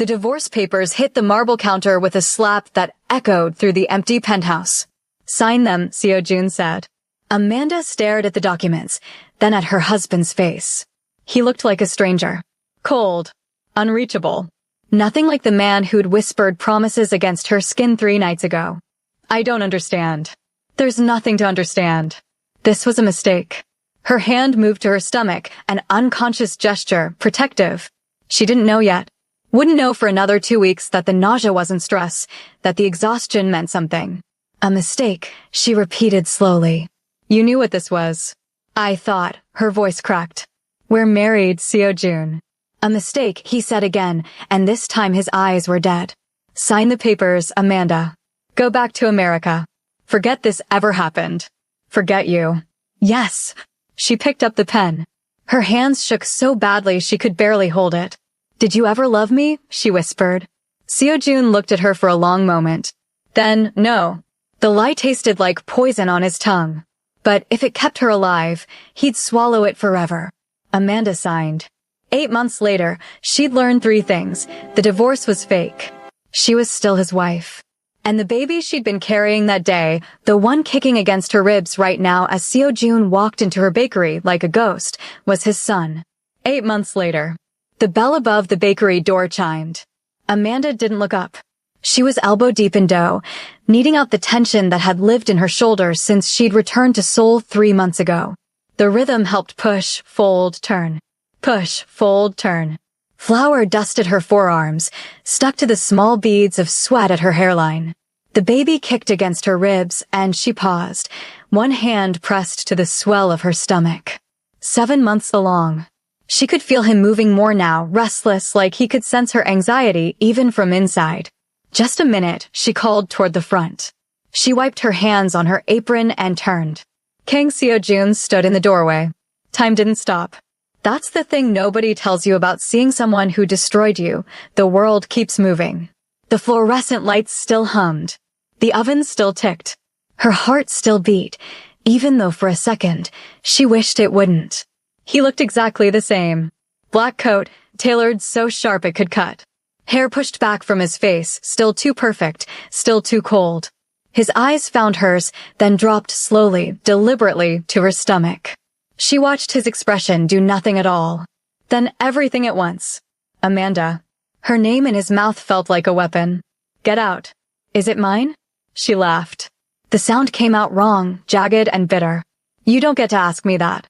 The divorce papers hit the marble counter with a slap that echoed through the empty penthouse. "Sign them," Seo-jun said. Amanda stared at the documents, then at her husband's face. He looked like a stranger. Cold. Unreachable. Nothing like the man who'd whispered promises against her skin 3 nights ago. "I don't understand." "There's nothing to understand. This was a mistake." Her hand moved to her stomach, an unconscious gesture, protective. She didn't know yet. Wouldn't know for another 2 weeks that the nausea wasn't stress, that the exhaustion meant something. "A mistake," she repeated slowly. "You knew what this was." "I thought," her voice cracked. "We're married, Seo-jun." "A mistake," he said again, and this time his eyes were dead. "Sign the papers, Amanda. Go back to America. Forget this ever happened. Forget you." "Yes." She picked up the pen. Her hands shook so badly she could barely hold it. "Did you ever love me?" she whispered. Seo-jun looked at her for a long moment. Then, no. The lie tasted like poison on his tongue. But if it kept her alive, he'd swallow it forever. Amanda signed. 8 months later, she'd learned 3 things. The divorce was fake. She was still his wife. And the baby she'd been carrying that day, the one kicking against her ribs right now as Seo-jun walked into her bakery like a ghost, was his son. 8 months later. The bell above the bakery door chimed. Amanda didn't look up. She was elbow-deep in dough, kneading out the tension that had lived in her shoulders since she'd returned to Seoul 3 months ago. The rhythm helped push, fold, turn. Push, fold, turn. Flour dusted her forearms, stuck to the small beads of sweat at her hairline. The baby kicked against her ribs, and she paused, one hand pressed to the swell of her stomach. 7 months along. She could feel him moving more now, restless, like he could sense her anxiety even from inside. "Just a minute," she called toward the front. She wiped her hands on her apron and turned. Kang Seo-jun stood in the doorway. Time didn't stop. That's the thing nobody tells you about seeing someone who destroyed you. The world keeps moving. The fluorescent lights still hummed. The oven still ticked. Her heart still beat, even though for a second, she wished it wouldn't. He looked exactly the same. Black coat, tailored so sharp it could cut. Hair pushed back from his face, still too perfect, still too cold. His eyes found hers, then dropped slowly, deliberately, to her stomach. She watched his expression do nothing at all. Then everything at once. Amanda. Her name in his mouth felt like a weapon. "Get out." "Is it mine?" She laughed. The sound came out wrong, jagged and bitter. "You don't get to ask me that.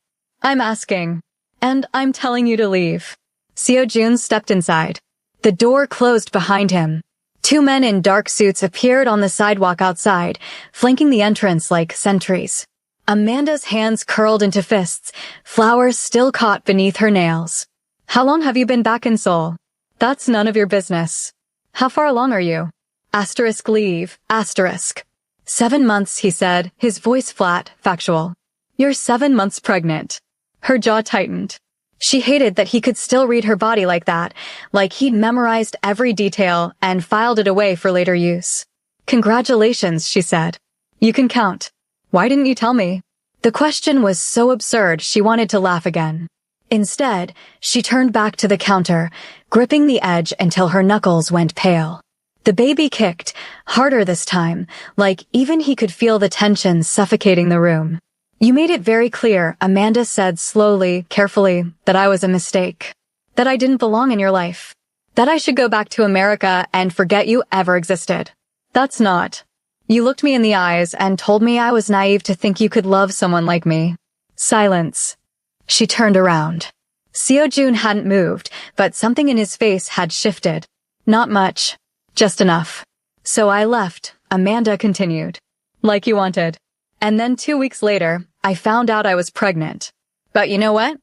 I'm asking. And I'm telling you to leave." Seo-jun stepped inside. The door closed behind him. 2 men in dark suits appeared on the sidewalk outside, flanking the entrance like sentries. Amanda's hands curled into fists, flowers still caught beneath her nails. "How long have you been back in Seoul?" "That's none of your business." "How far along are you?" Asterisk leave, asterisk. 7 months, he said, his voice flat, factual. "You're 7 months pregnant." Her jaw tightened. She hated that he could still read her body like that, like he'd memorized every detail and filed it away for later use. "Congratulations," she said. "You can count. Why didn't you tell me?" The question was so absurd she wanted to laugh again. Instead, she turned back to the counter, gripping the edge until her knuckles went pale. The baby kicked, harder this time, like even he could feel the tension suffocating the room. "You made it very clear," Amanda said slowly, carefully, "that I was a mistake. That I didn't belong in your life. That I should go back to America and forget you ever existed. That's not. You looked me in the eyes and told me I was naive to think you could love someone like me." Silence. She turned around. Seo-jun hadn't moved, but something in his face had shifted. "Not much. Just enough. So I left," Amanda continued. "Like you wanted. And then 2 weeks later, I found out I was pregnant. But you know what?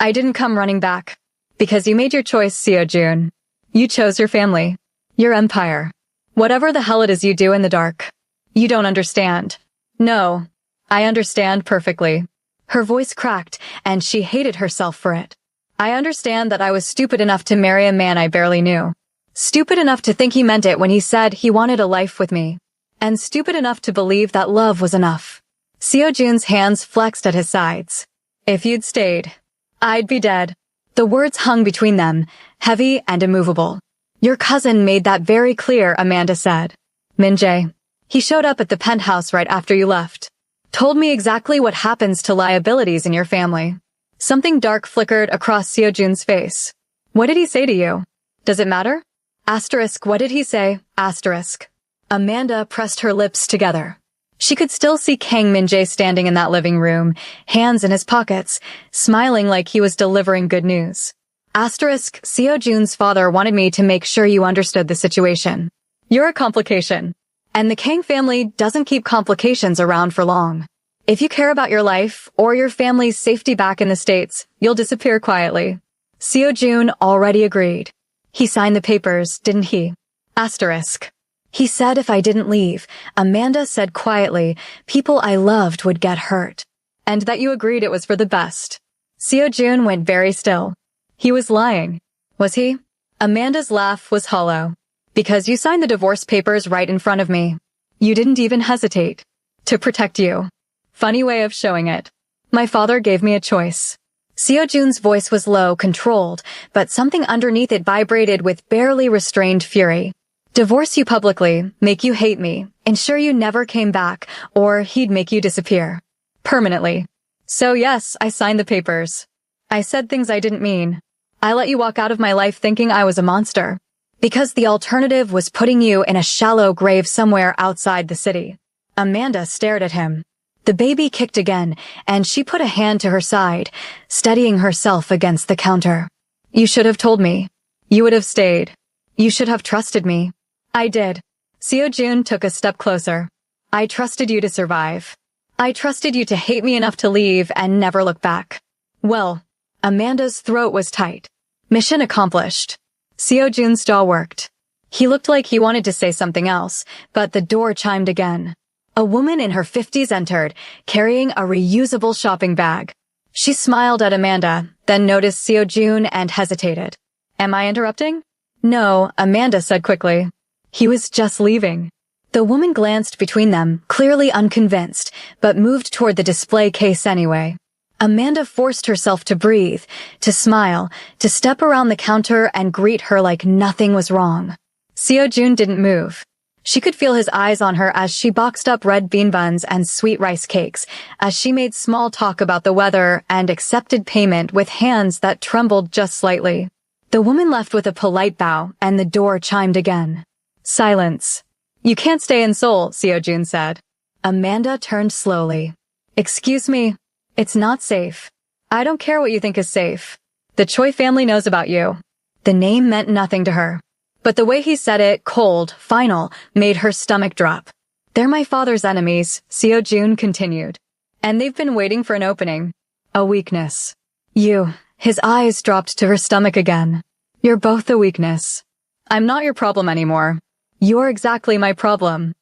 I didn't come running back. Because you made your choice, Seo-jun. You chose your family. Your empire. Whatever the hell it is you do in the dark. You don't understand." "No. I understand perfectly." Her voice cracked, and she hated herself for it. "I understand that I was stupid enough to marry a man I barely knew. Stupid enough to think he meant it when he said he wanted a life with me. And stupid enough to believe that love was enough." Seo-jun's hands flexed at his sides. "If you'd stayed, I'd be dead." The words hung between them, heavy and immovable. Your cousin made that very clear, Amanda said. Min-jae. He showed up at the penthouse right after you left. Told me exactly what happens to liabilities in your family. Something dark flickered across Seo-jun's face. What did he say to you? Does it matter? Asterisk, what did he say? Asterisk. Amanda pressed her lips together. She could still see Kang Min-jae standing in that living room, hands in his pockets, smiling like he was delivering good news. Asterisk, Seo-jun's father wanted me to make sure you understood the situation. You're a complication. And the Kang family doesn't keep complications around for long. If you care about your life or your family's safety back in the States, you'll disappear quietly. Seo-jun already agreed. He signed the papers, didn't he? Asterisk. He said if I didn't leave, Amanda said quietly, people I loved would get hurt. And that you agreed it was for the best. Seo-jun went very still. He was lying. Was he? Amanda's laugh was hollow. Because you signed the divorce papers right in front of me. You didn't even hesitate. To protect you. Funny way of showing it. My father gave me a choice. Seo-jun's voice was low, controlled, but something underneath it vibrated with barely restrained fury. Divorce you publicly, make you hate me, ensure you never came back, or he'd make you disappear. Permanently. So yes, I signed the papers. I said things I didn't mean. I let you walk out of my life thinking I was a monster. Because the alternative was putting you in a shallow grave somewhere outside the city. Amanda stared at him. The baby kicked again, and she put a hand to her side, steadying herself against the counter. You should have told me. You would have stayed. You should have trusted me. I did. Seo-jun took a step closer. I trusted you to survive. I trusted you to hate me enough to leave and never look back. Well, Amanda's throat was tight. Mission accomplished. Seo-jun's jaw worked. He looked like he wanted to say something else, but the door chimed again. A woman in her 50s entered, carrying a reusable shopping bag. She smiled at Amanda, then noticed Seo-jun and hesitated. Am I interrupting? No, Amanda said quickly. He was just leaving. The woman glanced between them, clearly unconvinced, but moved toward the display case anyway. Amanda forced herself to breathe, to smile, to step around the counter and greet her like nothing was wrong. Seo-jun didn't move. She could feel his eyes on her as she boxed up red bean buns and sweet rice cakes, as she made small talk about the weather and accepted payment with hands that trembled just slightly. The woman left with a polite bow, and the door chimed again. Silence. You can't stay in Seoul, Seo-jun said. Amanda turned slowly. Excuse me. It's not safe. I don't care what you think is safe. The Choi family knows about you. The name meant nothing to her. But the way he said it, cold, final, made her stomach drop. They're my father's enemies, Seo-jun continued. And they've been waiting for an opening. A weakness. You. His eyes dropped to her stomach again. You're both a weakness. I'm not your problem anymore. You're exactly my problem.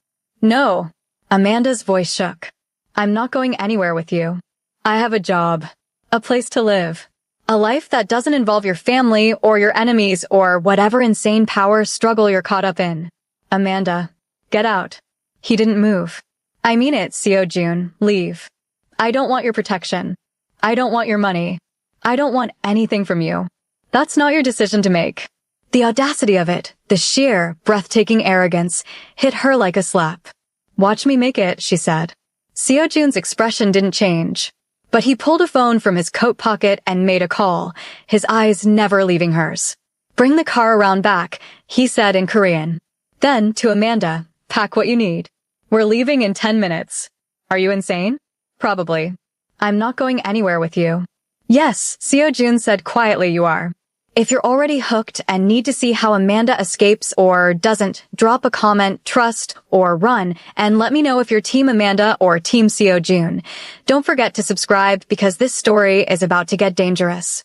No. Amanda's voice shook. I'm not going anywhere with you. I have a job, a place to live, a life that doesn't involve your family or your enemies or whatever insane power struggle you're caught up in. Amanda, get out. He didn't move. I mean it, Seo-jun, leave. I don't want your protection. I don't want your money. I don't want anything from you. That's not your decision to make. The audacity of it, the sheer, breathtaking arrogance, hit her like a slap. Watch me make it, she said. Seo-jun's expression didn't change. But he pulled a phone from his coat pocket and made a call, his eyes never leaving hers. Bring the car around back, he said in Korean. Then, to Amanda, pack what you need. We're leaving in 10 minutes. Are you insane? Probably. I'm not going anywhere with you. Yes, Seo-jun said quietly you are. If you're already hooked and need to see how Amanda escapes or doesn't, drop a comment, trust, or run, and let me know if you're Team Amanda or Team Seo-jun. Don't forget to subscribe because this story is about to get dangerous.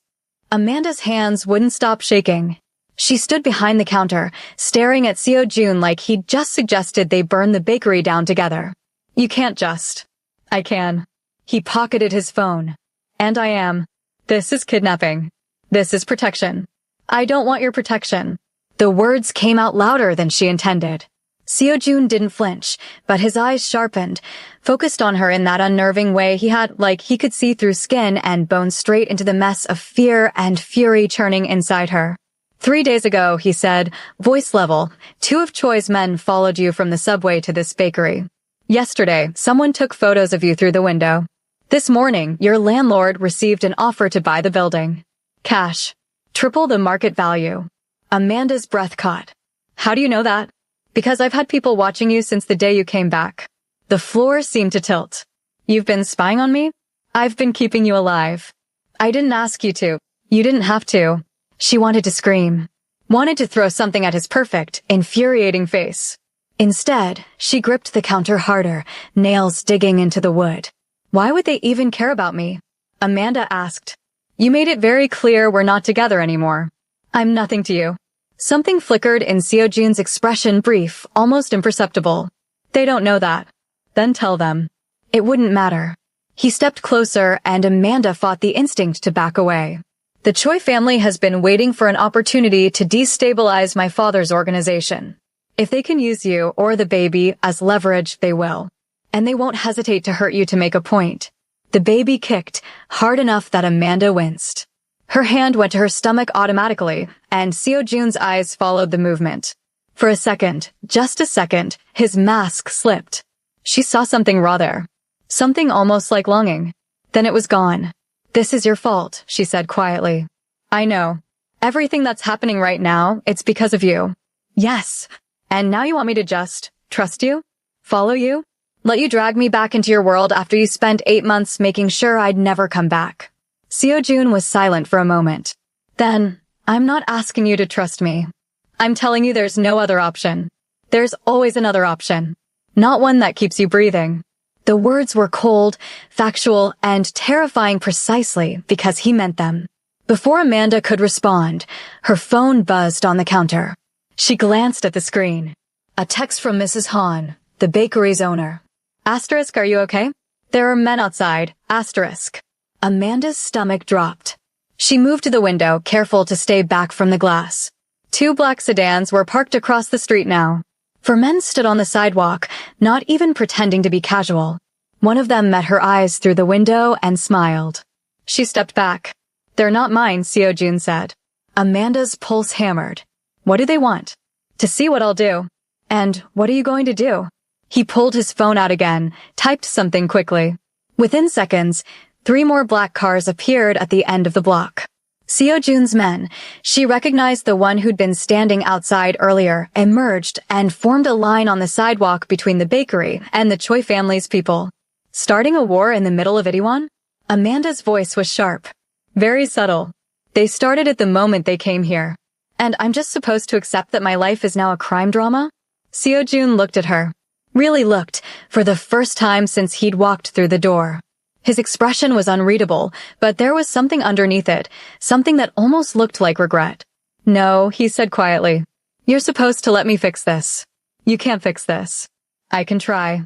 Amanda's hands wouldn't stop shaking. She stood behind the counter, staring at Seo-jun like he'd just suggested they burn the bakery down together. You can't just. I can. He pocketed his phone. And I am. This is kidnapping. This is protection. I don't want your protection. The words came out louder than she intended. Seo-jun didn't flinch, but his eyes sharpened, focused on her in that unnerving way he had, like he could see through skin and bone straight into the mess of fear and fury churning inside her. 3 days ago, he said, voice level, 2 of Choi's men followed you from the subway to this bakery. Yesterday, someone took photos of you through the window. This morning, your landlord received an offer to buy the building. Cash. Triple the market value. Amanda's breath caught. How do you know that? Because I've had people watching you since the day you came back. The floor seemed to tilt. You've been spying on me? I've been keeping you alive. I didn't ask you to. You didn't have to. She wanted to scream. Wanted to throw something at his perfect, infuriating face. Instead, she gripped the counter harder, nails digging into the wood. Why would they even care about me? Amanda asked. You made it very clear we're not together anymore. I'm nothing to you. Something flickered in Seo-jun's expression, brief, almost imperceptible. They don't know that. Then tell them. It wouldn't matter. He stepped closer and Amanda fought the instinct to back away. The Choi family has been waiting for an opportunity to destabilize my father's organization. If they can use you or the baby as leverage, they will. And they won't hesitate to hurt you to make a point. The baby kicked, hard enough that Amanda winced. Her hand went to her stomach automatically, and Seo-jun's eyes followed the movement. For a second, just a second, his mask slipped. She saw something raw there. Something almost like longing. Then it was gone. This is your fault, she said quietly. I know. Everything that's happening right now, it's because of you. Yes. And now you want me to just trust you? Follow you? Let you drag me back into your world after you spent 8 months making sure I'd never come back. Seo-jun was silent for a moment. Then, I'm not asking you to trust me. I'm telling you there's no other option. There's always another option. Not one that keeps you breathing. The words were cold, factual, and terrifying precisely because he meant them. Before Amanda could respond, her phone buzzed on the counter. She glanced at the screen. A text from Mrs. Han, the bakery's owner. Asterisk, are you okay? There are men outside. Asterisk. Amanda's stomach dropped. She moved to the window, careful to stay back from the glass. 2 black sedans were parked across the street now. 4 men stood on the sidewalk, not even pretending to be casual. One of them met her eyes through the window and smiled. She stepped back. They're not mine, Seo-jun said. Amanda's pulse hammered. What do they want? To see what I'll do. And what are you going to do? He pulled his phone out again, typed something quickly. Within seconds, 3 more black cars appeared at the end of the block. Seo-jun's men, she recognized the one who'd been standing outside earlier, emerged and formed a line on the sidewalk between the bakery and the Choi family's people. Starting a war in the middle of Itaewon? Amanda's voice was sharp. Very subtle. They started it the moment they came here. And I'm just supposed to accept that my life is now a crime drama? Seo-jun looked at her. Really looked, for the first time since he'd walked through the door. His expression was unreadable, but there was something underneath it, something that almost looked like regret. No, he said quietly. You're supposed to let me fix this. You can't fix this. I can try.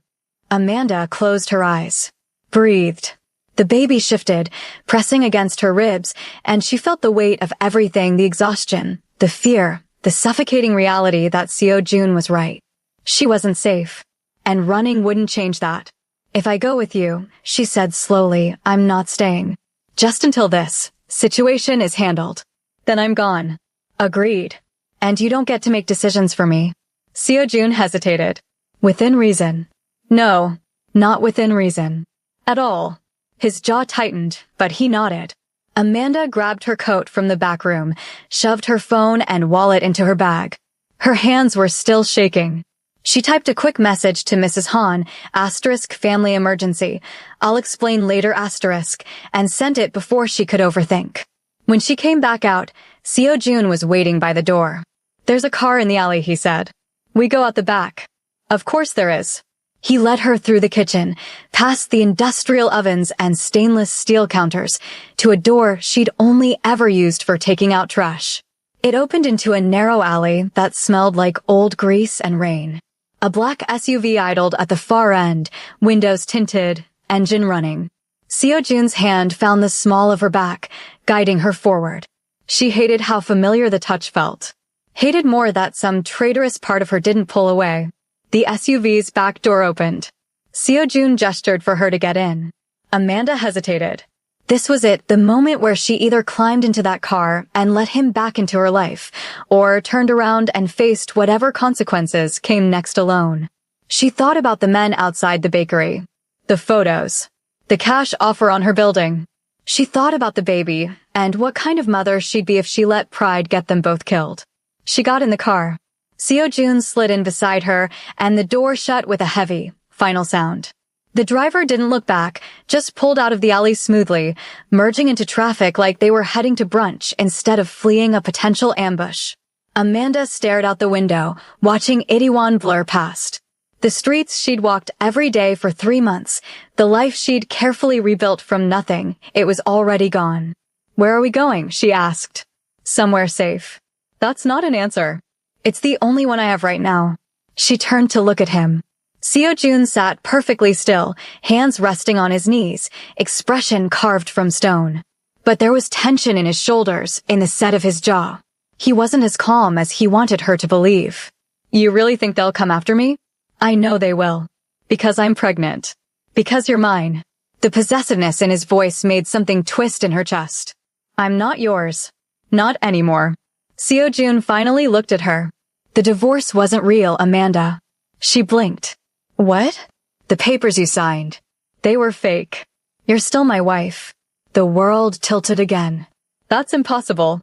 Amanda closed her eyes. Breathed. The baby shifted, pressing against her ribs, and she felt the weight of everything, the exhaustion, the fear, the suffocating reality that Seo-jun was right. She wasn't safe. And running wouldn't change that. If I go with you, she said slowly, I'm not staying. Just until this situation is handled. Then I'm gone. Agreed. And you don't get to make decisions for me. Seo-jun hesitated. Within reason. No, not within reason. At all. His jaw tightened, but he nodded. Amanda grabbed her coat from the back room, shoved her phone and wallet into her bag. Her hands were still shaking. She typed a quick message to Mrs. Han, asterisk family emergency, I'll explain later asterisk, and sent it before she could overthink. When she came back out, Seo-jun was waiting by the door. There's a car in the alley, he said. We go out the back. Of course there is. He led her through the kitchen, past the industrial ovens and stainless steel counters, to a door she'd only ever used for taking out trash. It opened into a narrow alley that smelled like old grease and rain. A black SUV idled at the far end, windows tinted, engine running. Seo-jun's hand found the small of her back, guiding her forward. She hated how familiar the touch felt. Hated more that some traitorous part of her didn't pull away. The SUV's back door opened. Seo-jun gestured for her to get in. Amanda hesitated. This was it, the moment where she either climbed into that car and let him back into her life, or turned around and faced whatever consequences came next alone. She thought about the men outside the bakery, the photos, the cash offer on her building. She thought about the baby and what kind of mother she'd be if she let pride get them both killed. She got in the car. Seo-jun slid in beside her, and the door shut with a heavy, final sound. The driver didn't look back, just pulled out of the alley smoothly, merging into traffic like they were heading to brunch instead of fleeing a potential ambush. Amanda stared out the window, watching Itaewon blur past. The streets she'd walked every day for 3 months, the life she'd carefully rebuilt from nothing, it was already gone. "Where are we going?" she asked. "Somewhere safe." "That's not an answer." "It's the only one I have right now." She turned to look at him. Seo-jun sat perfectly still, hands resting on his knees, expression carved from stone. But there was tension in his shoulders, in the set of his jaw. He wasn't as calm as he wanted her to believe. "You really think they'll come after me?" "I know they will. Because I'm pregnant. Because you're mine." The possessiveness in his voice made something twist in her chest. "I'm not yours. Not anymore." Seo-jun finally looked at her. "The divorce wasn't real, Amanda." She blinked. "What?" "The papers you signed. They were fake. You're still my wife." The world tilted again. "That's impossible."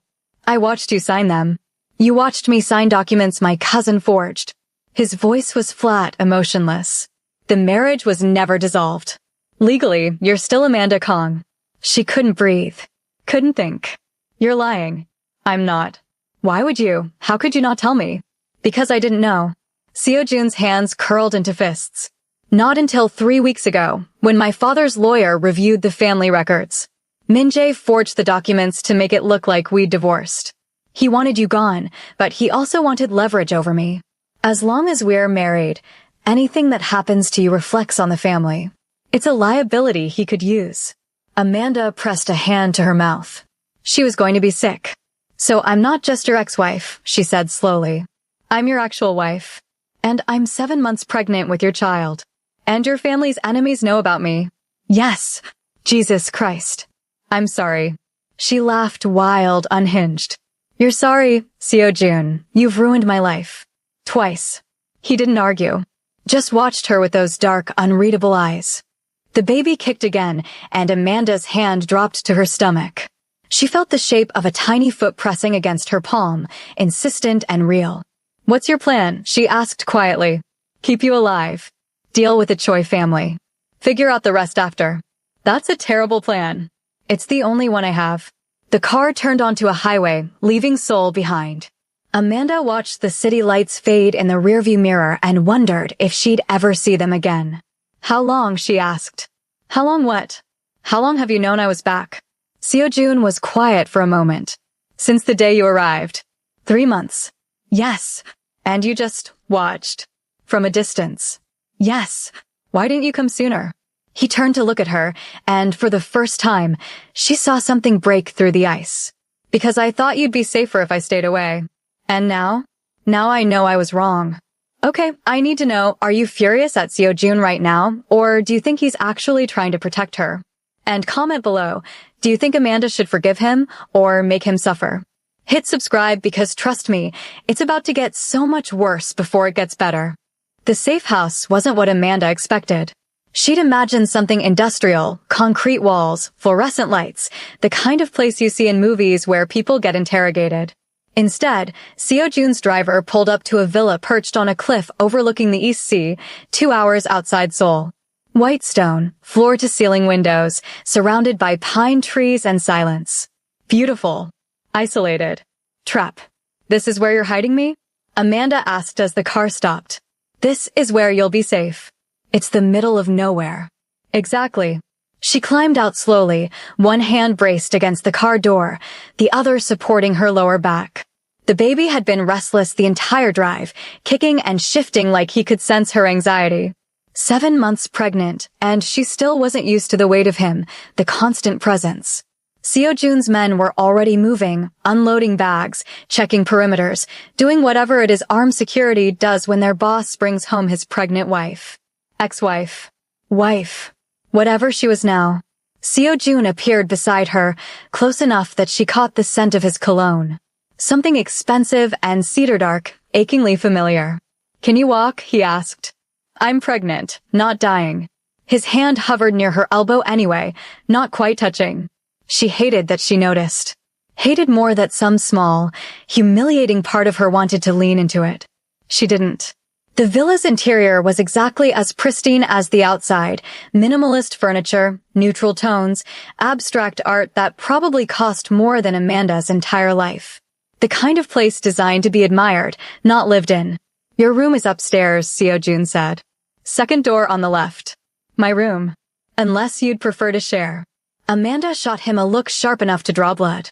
"I watched you sign them. You watched me sign documents my cousin forged." His voice was flat, emotionless. "The marriage was never dissolved. Legally, you're still Amanda Kong." She couldn't breathe. Couldn't think. "You're lying." "I'm not." "Why would you? How could you not tell me?" "Because I didn't know." Seo-jun's hands curled into fists. "Not until 3 weeks ago, when my father's lawyer reviewed the family records. Min-jae forged the documents to make it look like we'd divorced. He wanted you gone, but he also wanted leverage over me. As long as we're married, anything that happens to you reflects on the family. It's a liability he could use." Amanda pressed a hand to her mouth. She was going to be sick. "So I'm not just your ex-wife," she said slowly. "I'm your actual wife. And I'm 7 months pregnant with your child. And your family's enemies know about me." "Yes. Jesus Christ." "I'm sorry." She laughed wild, unhinged. "You're sorry, Seo-jun. You've ruined my life. Twice." He didn't argue. Just watched her with those dark, unreadable eyes. The baby kicked again, and Amanda's hand dropped to her stomach. She felt the shape of a tiny foot pressing against her palm, insistent and real. "What's your plan?" she asked quietly. "Keep you alive. Deal with the Choi family. Figure out the rest after." "That's a terrible plan." "It's the only one I have." The car turned onto a highway, leaving Seoul behind. Amanda watched the city lights fade in the rearview mirror and wondered if she'd ever see them again. "How long?" she asked. "How long what?" "How long have you known I was back?" Seo-jun was quiet for a moment. "Since the day you arrived." 3 months. "Yes." "And you just watched? From a distance?" "Yes." "Why didn't you come sooner?" He turned to look at her, and for the first time, she saw something break through the ice. "Because I thought you'd be safer if I stayed away." "And now?" "Now I know I was wrong." "Okay, I need to know, are you furious at Seo-jun right now, or do you think he's actually trying to protect her? And comment below, do you think Amanda should forgive him, or make him suffer? Hit subscribe because trust me, it's about to get so much worse before it gets better. The safe house wasn't what Amanda expected. She'd imagined something industrial, concrete walls, fluorescent lights, the kind of place you see in movies where people get interrogated. Instead, Seo-jun's driver pulled up to a villa perched on a cliff overlooking the East Sea, 2 hours outside Seoul. White stone, floor-to-ceiling windows, surrounded by pine trees and silence. Beautiful. Isolated. Trap. "This is where you're hiding me?" Amanda asked as the car stopped. "This is where you'll be safe. It's the middle of nowhere." "Exactly." She climbed out slowly, one hand braced against the car door, the other supporting her lower back. The baby had been restless the entire drive, kicking and shifting like he could sense her anxiety. 7 months pregnant, and she still wasn't used to the weight of him, the constant presence. Seo-jun's men were already moving, unloading bags, checking perimeters, doing whatever it is armed security does when their boss brings home his pregnant wife. Ex-wife. Wife. Whatever she was now. Seo-jun appeared beside her, close enough that she caught the scent of his cologne. Something expensive and cedar dark, achingly familiar. "Can you walk?" he asked. "I'm pregnant, not dying." His hand hovered near her elbow anyway, not quite touching. She hated that she noticed. Hated more that some small, humiliating part of her wanted to lean into it. She didn't. The villa's interior was exactly as pristine as the outside, minimalist furniture, neutral tones, abstract art that probably cost more than Amanda's entire life. The kind of place designed to be admired, not lived in. "Your room is upstairs," Seo-jun said. "Second door on the left." "My room. Unless you'd prefer to share." Amanda shot him a look sharp enough to draw blood.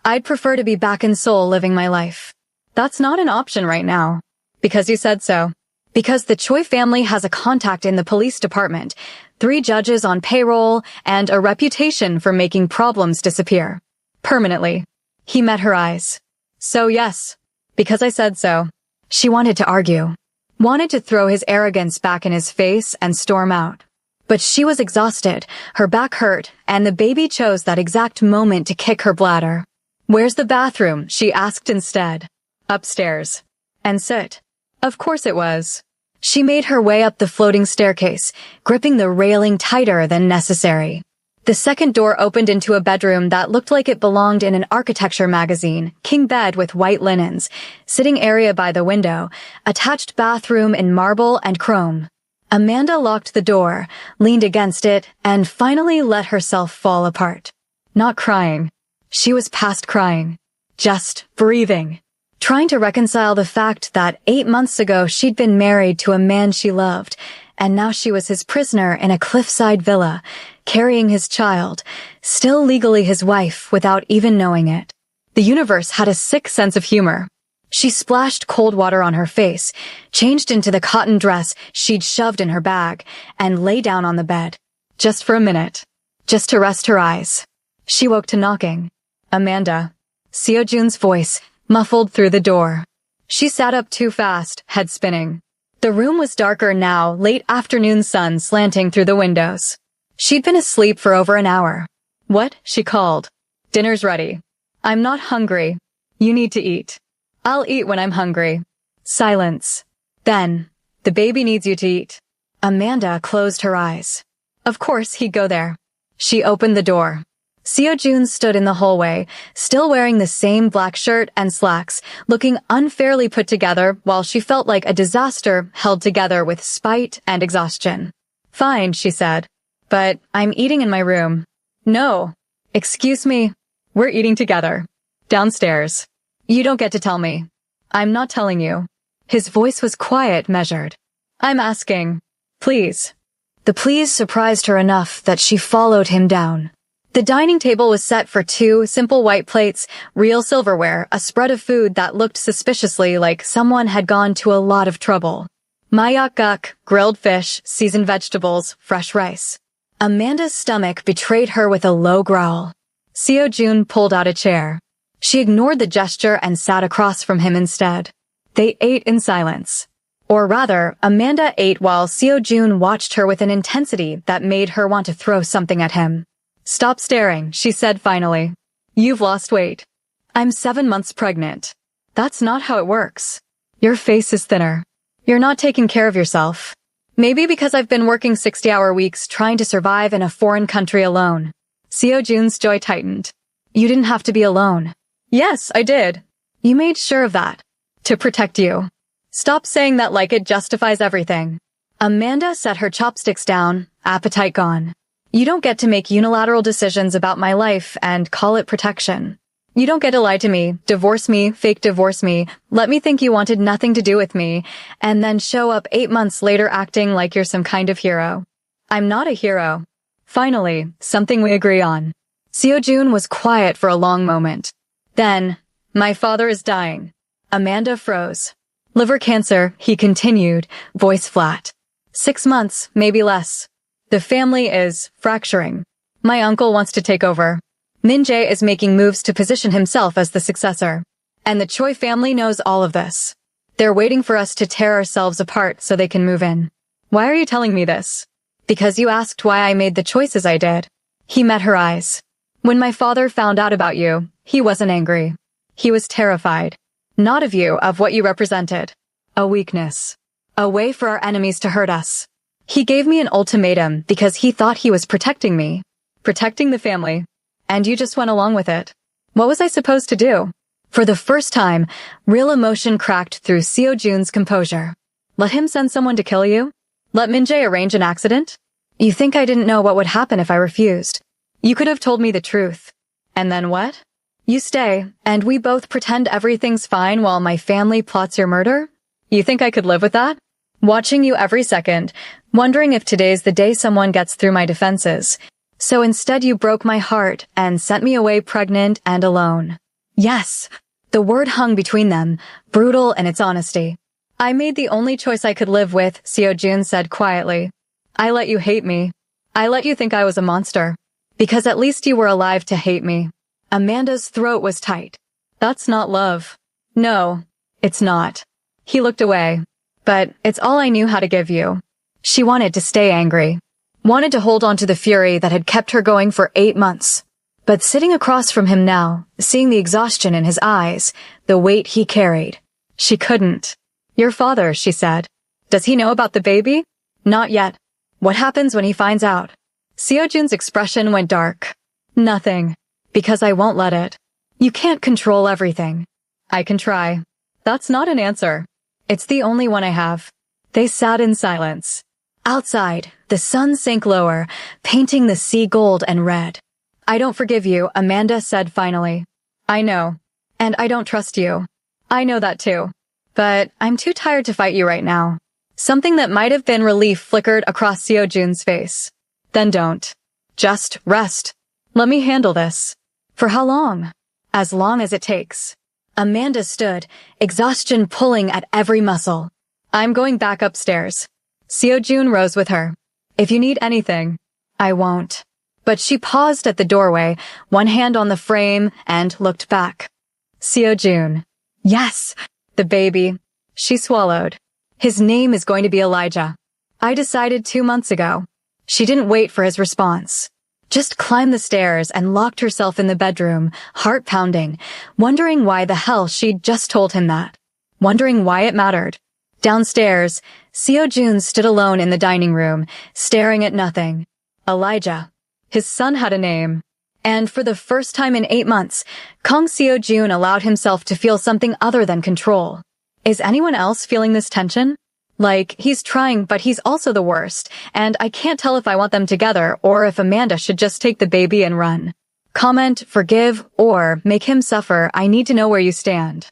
"I'd prefer to be back in Seoul living my life." "That's not an option right now." "Because you said so." "Because the Choi family has a contact in the police department, 3 judges on payroll, and a reputation for making problems disappear. Permanently." He met her eyes. "So yes. Because I said so." She wanted to argue. Wanted to throw his arrogance back in his face and storm out. But she was exhausted, her back hurt, and the baby chose that exact moment to kick her bladder. "Where's the bathroom?" she asked instead. "Upstairs." "And sit." Of course it was. She made her way up the floating staircase, gripping the railing tighter than necessary. The second door opened into a bedroom that looked like it belonged in an architecture magazine, king bed with white linens, sitting area by the window, attached bathroom in marble and chrome. Amanda locked the door, leaned against it, and finally let herself fall apart. Not crying. She was past crying. Just breathing. Trying to reconcile the fact that 8 months ago she'd been married to a man she loved, and now she was his prisoner in a cliffside villa, carrying his child, still legally his wife without even knowing it. The universe had a sick sense of humor. She splashed cold water on her face, changed into the cotton dress she'd shoved in her bag, and lay down on the bed. Just for a minute. Just to rest her eyes. She woke to knocking. "Amanda." Seo-jun's voice, muffled through the door. She sat up too fast, head spinning. The room was darker now, late afternoon sun slanting through the windows. She'd been asleep for over an hour. "What?" she called. "Dinner's ready." "I'm not hungry." "You need to eat." "I'll eat when I'm hungry." Silence. Then, "The baby needs you to eat." Amanda closed her eyes. Of course he'd go there. She opened the door. Seo-jun stood in the hallway, still wearing the same black shirt and slacks, looking unfairly put together while she felt like a disaster held together with spite and exhaustion. "Fine," she said. "But I'm eating in my room." "No." "Excuse me. We're eating together. Downstairs." "You don't get to tell me." "I'm not telling you." His voice was quiet, measured. "I'm asking. Please." The please surprised her enough that she followed him down. The dining table was set for 2 simple white plates, real silverware, a spread of food that looked suspiciously like someone had gone to a lot of trouble. Mayak guk, grilled fish, seasoned vegetables, fresh rice. Amanda's stomach betrayed her with a low growl. Seo-jun pulled out a chair. She ignored the gesture and sat across from him instead. They ate in silence. Or rather, Amanda ate while Seo-jun watched her with an intensity that made her want to throw something at him. "Stop staring," she said finally. "You've lost weight." "I'm 7 months pregnant." "That's not how it works." "Your face is thinner." "You're not taking care of yourself." "Maybe because I've been working 60-hour weeks trying to survive in a foreign country alone." Seo-jun's jaw tightened. "You didn't have to be alone." "Yes, I did." "You made sure of that. To protect you." "Stop saying that like it justifies everything." Amanda set her chopsticks down, appetite gone. "You don't get to make unilateral decisions about my life and call it protection. You don't get to lie to me, divorce me, fake divorce me, let me think you wanted nothing to do with me, and then show up 8 months later acting like you're some kind of hero. I'm not a hero." Finally, something we agree on. Seo-jun was quiet for a long moment. Then, "My father is dying." Amanda froze. "Liver cancer," he continued, voice flat. 6 months, maybe less. The family is fracturing. My uncle wants to take over. Min Jae is making moves to position himself as the successor. And the Choi family knows all of this. They're waiting for us to tear ourselves apart so they can move in. Why are you telling me this? Because you asked why I made the choices I did. He met her eyes. When my father found out about you, he wasn't angry. He was terrified. Not of you, of what you represented. A weakness. A way for our enemies to hurt us. He gave me an ultimatum because he thought he was protecting me. Protecting the family. And you just went along with it. What was I supposed to do? For the first time, real emotion cracked through Seo Jun's composure. Let him send someone to kill you? Let Min-jae arrange an accident? You think I didn't know what would happen if I refused? You could have told me the truth. And then what? You stay, and we both pretend everything's fine while my family plots your murder? You think I could live with that? Watching you every second, wondering if today's the day someone gets through my defenses. So instead you broke my heart and sent me away pregnant and alone. Yes, the word hung between them, brutal in its honesty. I made the only choice I could live with, Seo Jun said quietly. I let you hate me. I let you think I was a monster. Because at least you were alive to hate me. Amanda's throat was tight. That's not love. No, it's not. He looked away. But it's all I knew how to give you. She wanted to stay angry. Wanted to hold on to the fury that had kept her going for 8 months. But sitting across from him now, seeing the exhaustion in his eyes, the weight he carried, she couldn't. Your father, she said. Does he know about the baby? Not yet. What happens when he finds out? Seo Jun's expression went dark. Nothing. Because I won't let it. You can't control everything. I can try. That's not an answer. It's the only one I have. They sat in silence. Outside, the sun sank lower, painting the sea gold and red. I don't forgive you, Amanda said finally. I know. And I don't trust you. I know that too. But I'm too tired to fight you right now. Something that might have been relief flickered across Seo Jun's face. Then don't. Just rest. Let me handle this. For how long? As long as it takes. Amanda stood, exhaustion pulling at every muscle. I'm going back upstairs. Seo Jun rose with her. If you need anything, I won't. But she paused at the doorway, one hand on the frame, and looked back. Seo Jun. Yes, the baby. She swallowed. His name is going to be Elijah. I decided 2 months ago. She didn't wait for his response. Just climbed the stairs and locked herself in the bedroom, heart pounding, wondering why the hell she'd just told him that. Wondering why it mattered. Downstairs, Seo Jun stood alone in the dining room, staring at nothing. Elijah. His son had a name. And for the first time in 8 months, Kang Seo Jun allowed himself to feel something other than control. Is anyone else feeling this tension? Like, he's trying, but he's also the worst, and I can't tell if I want them together or if Amanda should just take the baby and run. Comment, forgive, or make him suffer. I need to know where you stand.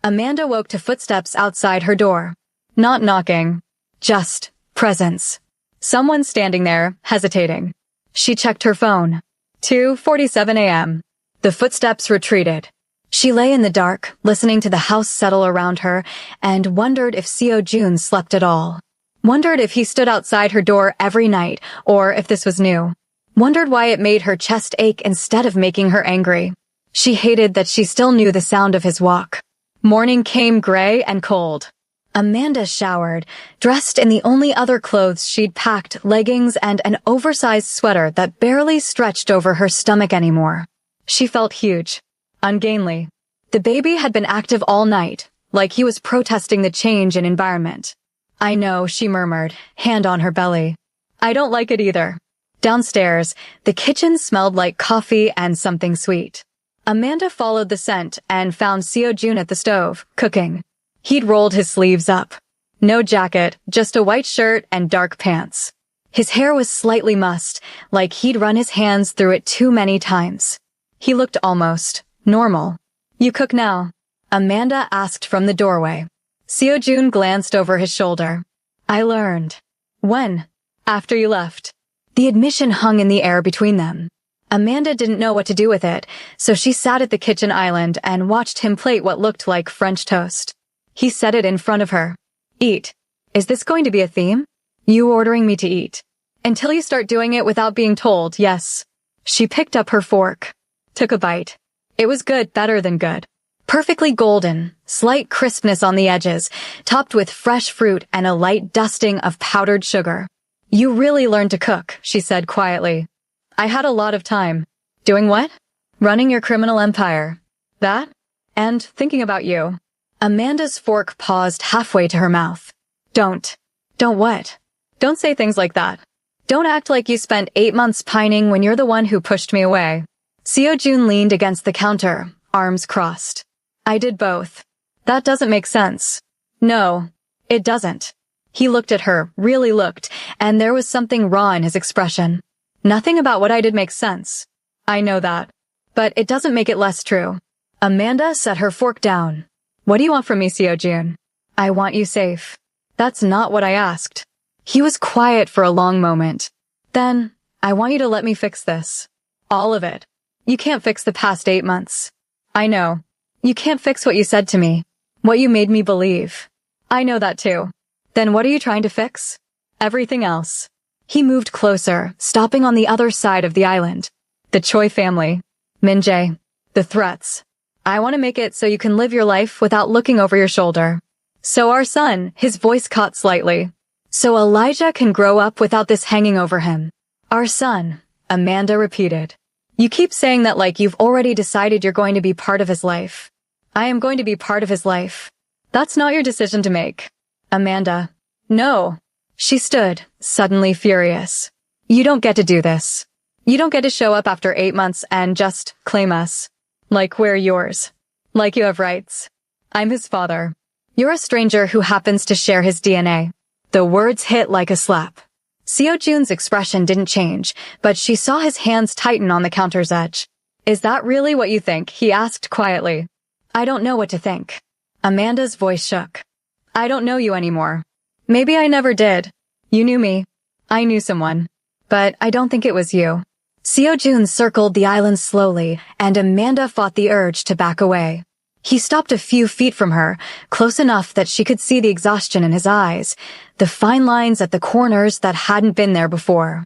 Amanda woke to footsteps outside her door. Not knocking. Just presence. Someone standing there, hesitating. She checked her phone. 2:47 a.m. The footsteps retreated. She lay in the dark, listening to the house settle around her, and wondered if Seo Jun slept at all. Wondered if he stood outside her door every night, or if this was new. Wondered why it made her chest ache instead of making her angry. She hated that she still knew the sound of his walk. Morning came gray and cold. Amanda showered, dressed in the only other clothes she'd packed, leggings and an oversized sweater that barely stretched over her stomach anymore. She felt huge. Ungainly. The baby had been active all night, like he was protesting the change in environment. I know, she murmured, hand on her belly. I don't like it either. Downstairs, the kitchen smelled like coffee and something sweet. Amanda followed the scent and found Seo Jun at the stove, cooking. He'd rolled his sleeves up. No jacket, just a white shirt and dark pants. His hair was slightly mussed, like he'd run his hands through it too many times. He looked almost normal. You cook now? Amanda asked from the doorway. Seo Jun glanced over his shoulder. I learned. When? After you left. The admission hung in the air between them. Amanda didn't know what to do with it, so she sat at the kitchen island and watched him plate what looked like French toast. He set it in front of her. Eat. Is this going to be a theme? You ordering me to eat. Until you start doing it without being told, yes. She picked up her fork. Took a bite. It was good, better than good. Perfectly golden, slight crispness on the edges, topped with fresh fruit and a light dusting of powdered sugar. You really learned to cook, she said quietly. I had a lot of time. Doing what? Running your criminal empire. That? And thinking about you. Amanda's fork paused halfway to her mouth. Don't what? Don't say things like that. Don't act like you spent 8 months pining when you're the one who pushed me away. Seo-jun leaned against the counter, arms crossed. I did both. That doesn't make sense. No, it doesn't. He looked at her, really looked, and there was something raw in his expression. Nothing about what I did makes sense. I know that. But it doesn't make it less true. Amanda set her fork down. What do you want from me, Seo-jun? I want you safe. That's not what I asked. He was quiet for a long moment. Then, I want you to let me fix this. All of it. You can't fix the past 8 months. I know. You can't fix what you said to me. What you made me believe. I know that too. Then what are you trying to fix? Everything else. He moved closer, stopping on the other side of the island. The Choi family. Min-jae. The threats. I want to make it so you can live your life without looking over your shoulder. So our son, his voice caught slightly. So Elijah can grow up without this hanging over him. Our son, Amanda repeated. You keep saying that like you've already decided you're going to be part of his life. I am going to be part of his life. That's not your decision to make. Amanda. No. She stood, suddenly furious. You don't get to do this. You don't get to show up after 8 months and just claim us. Like we're yours. Like you have rights. I'm his father. You're a stranger who happens to share his DNA. The words hit like a slap. Seo-jun's expression didn't change, but she saw his hands tighten on the counter's edge. Is that really what you think? He asked quietly. I don't know what to think. Amanda's voice shook. I don't know you anymore. Maybe I never did. You knew me. I knew someone. But I don't think it was you. Seo-jun circled the island slowly, and Amanda fought the urge to back away. He stopped a few feet from her, close enough that she could see the exhaustion in his eyes, the fine lines at the corners that hadn't been there before.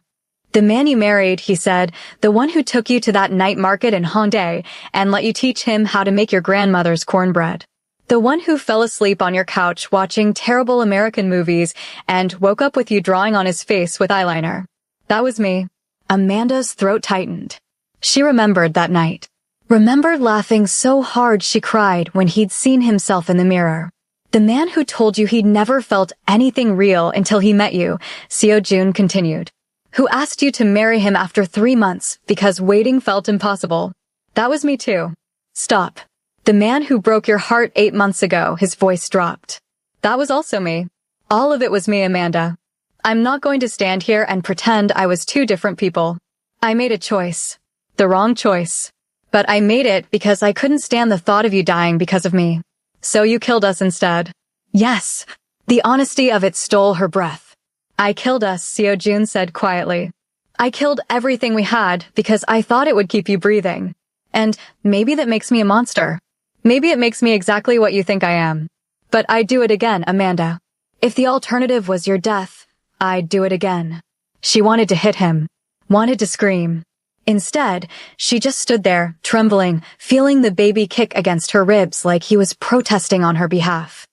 The man you married, he said, the one who took you to that night market in Hongdae and let you teach him how to make your grandmother's cornbread. The one who fell asleep on your couch watching terrible American movies and woke up with you drawing on his face with eyeliner. That was me. Amanda's throat tightened. She remembered that night. Remembered laughing so hard she cried when he'd seen himself in the mirror. The man who told you he'd never felt anything real until he met you, Seo-jun continued. Who asked you to marry him after 3 months because waiting felt impossible. That was me too. Stop. The man who broke your heart 8 months ago, his voice dropped. That was also me. All of it was me, Amanda. I'm not going to stand here and pretend I was 2 different people. I made a choice. The wrong choice. But I made it because I couldn't stand the thought of you dying because of me. So you killed us instead. Yes. The honesty of it stole her breath. I killed us, Seo-jun said quietly. I killed everything we had because I thought it would keep you breathing. And maybe that makes me a monster. Maybe it makes me exactly what you think I am. But I'd do it again, Amanda. If the alternative was your death, I'd do it again. She wanted to hit him. Wanted to scream. Instead, she just stood there, trembling, feeling the baby kick against her ribs like he was protesting on her behalf.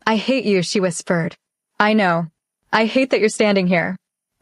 I hate you, she whispered. I know. I hate that you're standing here.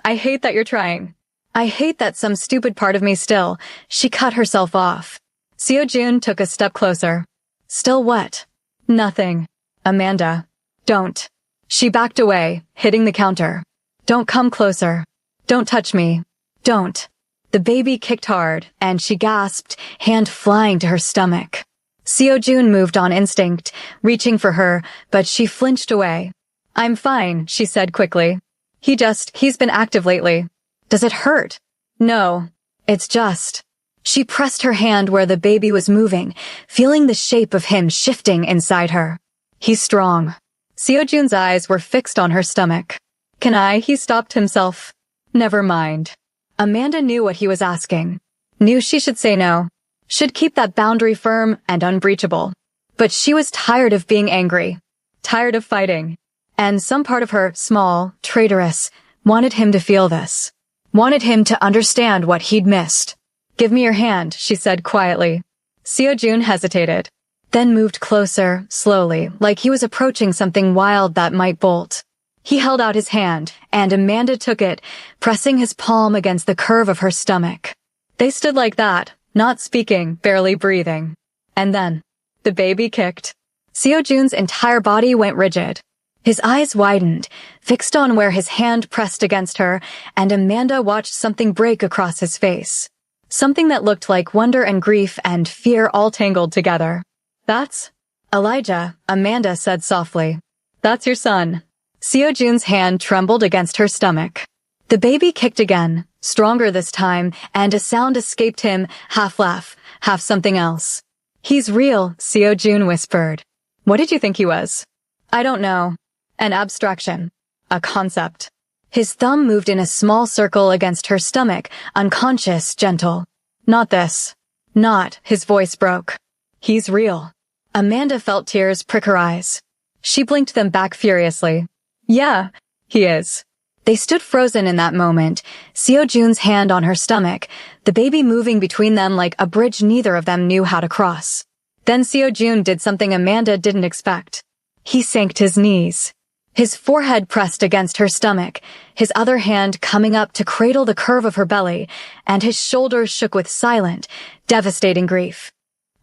I hate that you're trying. I hate that some stupid part of me still. She cut herself off. Seo-jun took a step closer. Still what? Nothing. Amanda. Don't. She backed away, hitting the counter. Don't come closer. Don't touch me. Don't. The baby kicked hard, and she gasped, hand flying to her stomach. Seo-jun moved on instinct, reaching for her, but she flinched away. I'm fine, she said quickly. He's been active lately. Does it hurt? No. It's just. She pressed her hand where the baby was moving, feeling the shape of him shifting inside her. He's strong. Seo-jun's eyes were fixed on her stomach. Can I? He stopped himself. Never mind. Amanda knew what he was asking. Knew she should say no. Should keep that boundary firm and unbreachable. But she was tired of being angry. Tired of fighting. And some part of her, small, traitorous, wanted him to feel this. Wanted him to understand what he'd missed. Give me your hand, she said quietly. Seo-jun hesitated. Then moved closer, slowly, like he was approaching something wild that might bolt. He held out his hand, and Amanda took it, pressing his palm against the curve of her stomach. They stood like that, not speaking, barely breathing. And then, the baby kicked. Seo-jun's entire body went rigid. His eyes widened, fixed on where his hand pressed against her, and Amanda watched something break across his face. Something that looked like wonder and grief and fear all tangled together. That's Elijah, Amanda said softly. That's your son. Seo-jun's hand trembled against her stomach. The baby kicked again, stronger this time, and a sound escaped him, half laugh, half something else. He's real, Seo-jun whispered. What did you think he was? I don't know. An abstraction. A concept. His thumb moved in a small circle against her stomach, unconscious, gentle. Not this. Not, his voice broke. He's real. Amanda felt tears prick her eyes. She blinked them back furiously. Yeah, he is. They stood frozen in that moment, Seo-jun's hand on her stomach, the baby moving between them like a bridge neither of them knew how to cross. Then Seo-jun did something Amanda didn't expect. He sank to his knees. His forehead pressed against her stomach, his other hand coming up to cradle the curve of her belly, and his shoulders shook with silent, devastating grief.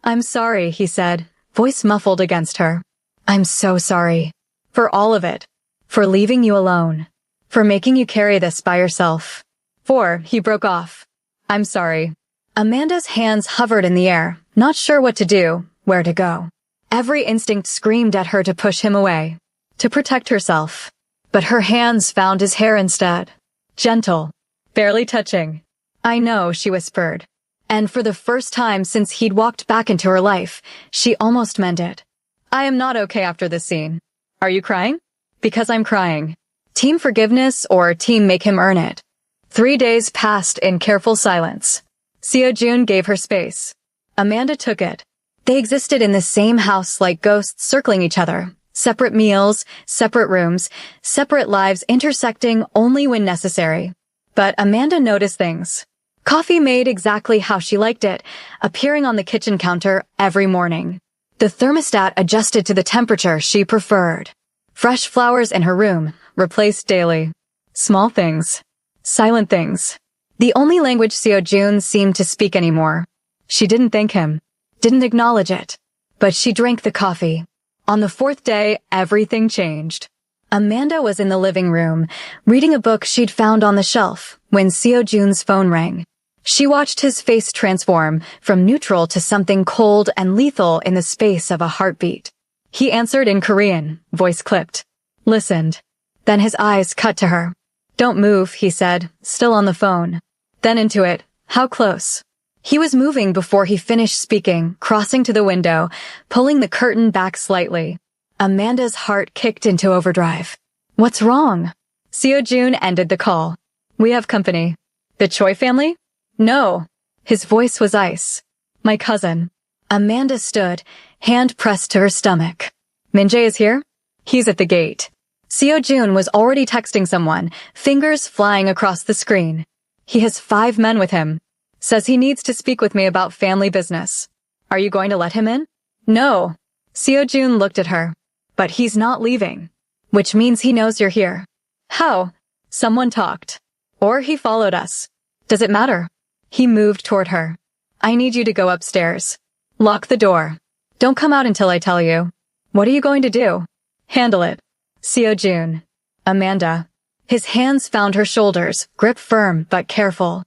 I'm sorry, he said, voice muffled against her. I'm so sorry. For all of it. For leaving you alone. For making you carry this by yourself. He broke off. I'm sorry. Amanda's hands hovered in the air, not sure what to do, where to go. Every instinct screamed at her to push him away. To protect herself. But her hands found his hair instead. Gentle. Barely touching. I know, she whispered. And for the first time since he'd walked back into her life, she almost meant it. I am not okay after this scene. Are you crying? Because I'm crying. Team forgiveness or team make him earn it? 3 days passed in careful silence. Seo-jun gave her space. Amanda took it. They existed in the same house like ghosts circling each other. Separate meals, separate rooms, separate lives intersecting only when necessary. But Amanda noticed things. Coffee made exactly how she liked it, appearing on the kitchen counter every morning. The thermostat adjusted to the temperature she preferred. Fresh flowers in her room, replaced daily. Small things. Silent things. The only language Seo-jun seemed to speak anymore. She didn't thank him. Didn't acknowledge it. But she drank the coffee. On the 4th day, everything changed. Amanda was in the living room, reading a book she'd found on the shelf, when Seo-jun's phone rang. She watched his face transform from neutral to something cold and lethal in the space of a heartbeat. He answered in Korean, voice clipped. Listened. Then his eyes cut to her. Don't move, he said, still on the phone. Then into it. How close? He was moving before he finished speaking, crossing to the window, pulling the curtain back slightly. Amanda's heart kicked into overdrive. What's wrong? Seo-jun ended the call. We have company. The Choi family? No. His voice was ice. My cousin. Amanda stood, hand pressed to her stomach. Min-jae is here? He's at the gate. Seo-jun was already texting someone, fingers flying across the screen. He has 5 men with him. Says he needs to speak with me about family business. Are you going to let him in? No. Seo-jun looked at her. But he's not leaving. Which means he knows you're here. How? Someone talked. Or he followed us. Does it matter? He moved toward her. I need you to go upstairs. Lock the door. Don't come out until I tell you. What are you going to do? Handle it. Seo-jun. Amanda. His hands found her shoulders, grip firm but careful.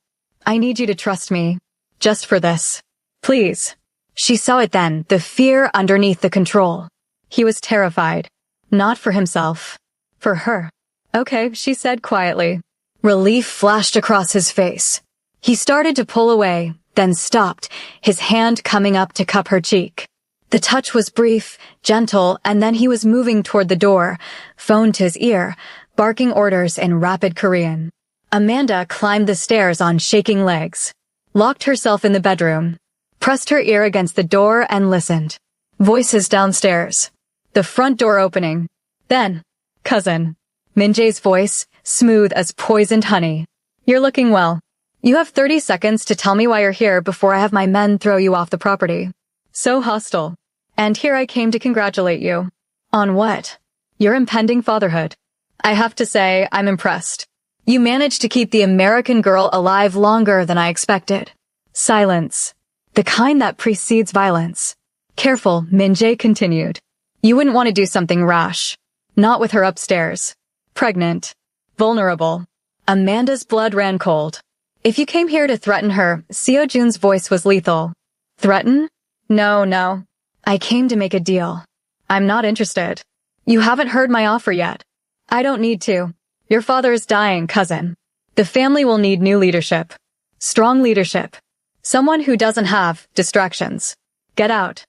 I need you to trust me. Just for this. Please. She saw it then, the fear underneath the control. He was terrified. Not for himself. For her. Okay, she said quietly. Relief flashed across his face. He started to pull away, then stopped, his hand coming up to cup her cheek. The touch was brief, gentle, and then he was moving toward the door, phone to his ear, barking orders in rapid Korean. Amanda climbed the stairs on shaking legs, locked herself in the bedroom, pressed her ear against the door and listened. Voices downstairs. The front door opening. Then, cousin. Min-jae's voice, smooth as poisoned honey. You're looking well. You have 30 seconds to tell me why you're here before I have my men throw you off the property. So hostile. And here I came to congratulate you. On what? Your impending fatherhood. I have to say, I'm impressed. You managed to keep the American girl alive longer than I expected. Silence. The kind that precedes violence. Careful, Min-jae continued. You wouldn't want to do something rash. Not with her upstairs. Pregnant. Vulnerable. Amanda's blood ran cold. If you came here to threaten her, Seo-jun's voice was lethal. Threaten? No. I came to make a deal. I'm not interested. You haven't heard my offer yet. I don't need to. Your father is dying, cousin. The family will need new leadership. Strong leadership. Someone who doesn't have distractions. Get out.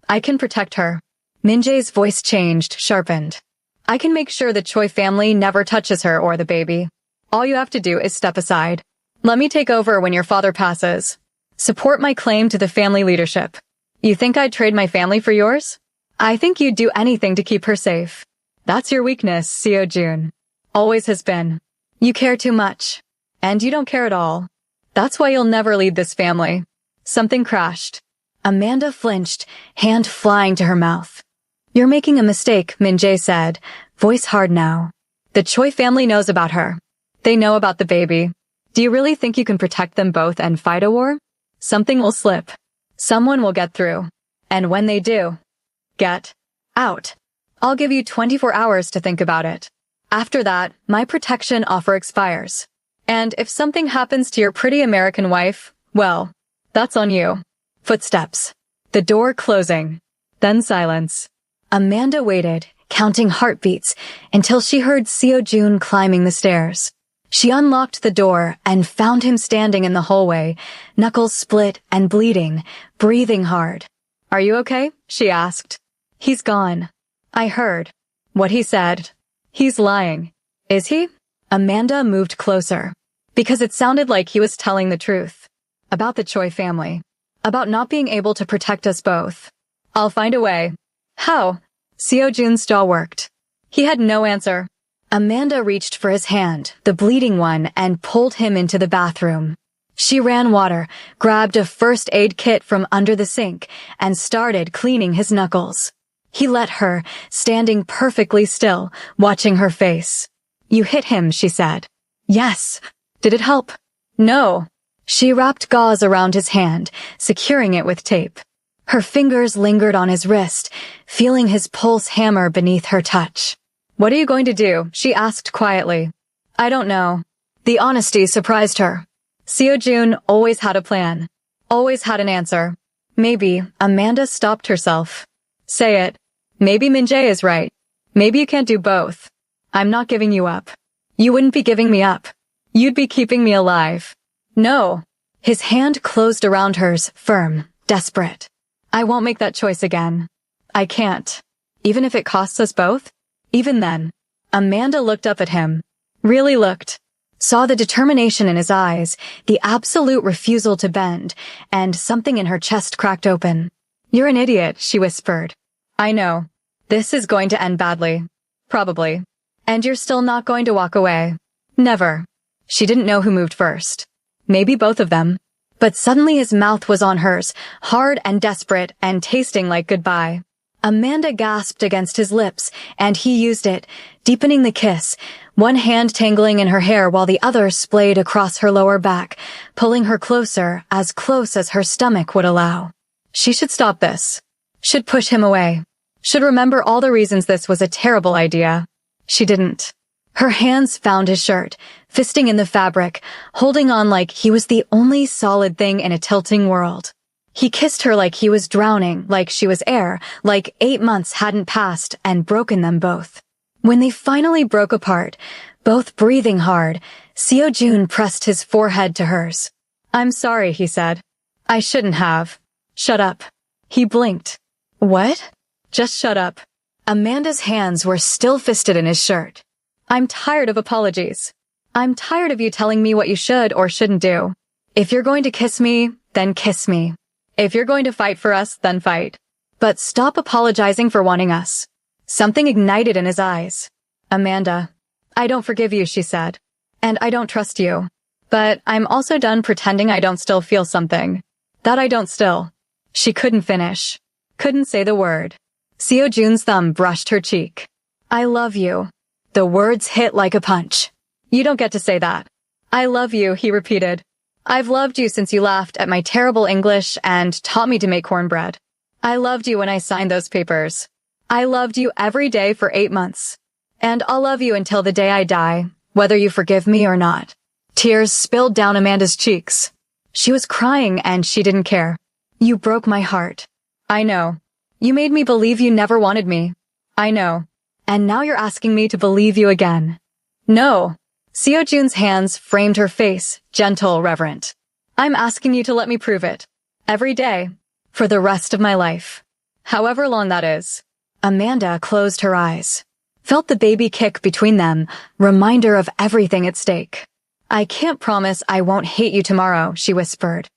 I can protect her. Min-jae's voice changed, sharpened. I can make sure the Choi family never touches her or the baby. All you have to do is step aside. Let me take over when your father passes. Support my claim to the family leadership. You think I'd trade my family for yours? I think you'd do anything to keep her safe. That's your weakness, Seo-jun. Always has been. You care too much. And you don't care at all. That's why you'll never lead this family. Something crashed. Amanda flinched, hand flying to her mouth. You're making a mistake, Min-jae said, voice hard now. The Choi family knows about her. They know about the baby. Do you really think you can protect them both and fight a war? Something will slip. Someone will get through. And when they do, get out. I'll give you 24 hours to think about it. After that, my protection offer expires. And if something happens to your pretty American wife, well, that's on you. Footsteps. The door closing. Then silence. Amanda waited, counting heartbeats, until she heard Seo-jun climbing the stairs. She unlocked the door and found him standing in the hallway, knuckles split and bleeding, breathing hard. Are you okay? She asked. He's gone. I heard. What he said. He's lying. Is he? Amanda moved closer. Because it sounded like he was telling the truth. About the Choi family. About not being able to protect us both. I'll find a way. How? Seo-jun's jaw worked. He had no answer. Amanda reached for his hand, the bleeding one, and pulled him into the bathroom. She ran water, grabbed a first aid kit from under the sink, and started cleaning his knuckles. He let her, standing perfectly still, watching her face. You hit him, she said. Yes. Did it help? No. She wrapped gauze around his hand, securing it with tape. Her fingers lingered on his wrist, feeling his pulse hammer beneath her touch. What are you going to do? She asked quietly. I don't know. The honesty surprised her. Seo-jun always had a plan. Always had an answer. Maybe Amanda stopped herself. Say it. Maybe Min-jae is right. Maybe you can't do both. I'm not giving you up. You wouldn't be giving me up. You'd be keeping me alive. No. His hand closed around hers, firm, desperate. I won't make that choice again. I can't. Even if it costs us both? Even then. Amanda looked up at him. Really looked. Saw the determination in his eyes, the absolute refusal to bend, and something in her chest cracked open. You're an idiot, she whispered. I know. This is going to end badly. Probably. And you're still not going to walk away. Never. She didn't know who moved first. Maybe both of them. But suddenly his mouth was on hers, hard and desperate and tasting like goodbye. Amanda gasped against his lips, and he used it, deepening the kiss, one hand tangling in her hair while the other splayed across her lower back, pulling her closer, as close as her stomach would allow. She should stop this. Should push him away. Should remember all the reasons this was a terrible idea. She didn't. Her hands found his shirt, fisting in the fabric, holding on like he was the only solid thing in a tilting world. He kissed her like he was drowning, like she was air, like 8 months hadn't passed and broken them both. When they finally broke apart, both breathing hard, Seo-jun pressed his forehead to hers. I'm sorry, he said. I shouldn't have. Shut up. He blinked. What? Just shut up. Amanda's hands were still fisted in his shirt. I'm tired of apologies. I'm tired of you telling me what you should or shouldn't do. If you're going to kiss me, then kiss me. If you're going to fight for us, then fight. But stop apologizing for wanting us. Something ignited in his eyes. Amanda, I don't forgive you, she said. And I don't trust you. But I'm also done pretending I don't still feel something. That I don't still. She couldn't finish. Couldn't say the word. Seo-jun's thumb brushed her cheek. I love you. The words hit like a punch. You don't get to say that. I love you, he repeated. I've loved you since you laughed at my terrible English and taught me to make cornbread. I loved you when I signed those papers. I loved you every day for 8 months. And I'll love you until the day I die, whether you forgive me or not. Tears spilled down Amanda's cheeks. She was crying and she didn't care. You broke my heart. I know. You made me believe you never wanted me. I know. And now you're asking me to believe you again. No. Seo Jun's hands framed her face, gentle, reverent. I'm asking you to let me prove it. Every day. For the rest of my life. However long that is. Amanda closed her eyes. Felt the baby kick between them, reminder of everything at stake. I can't promise I won't hate you tomorrow, she whispered.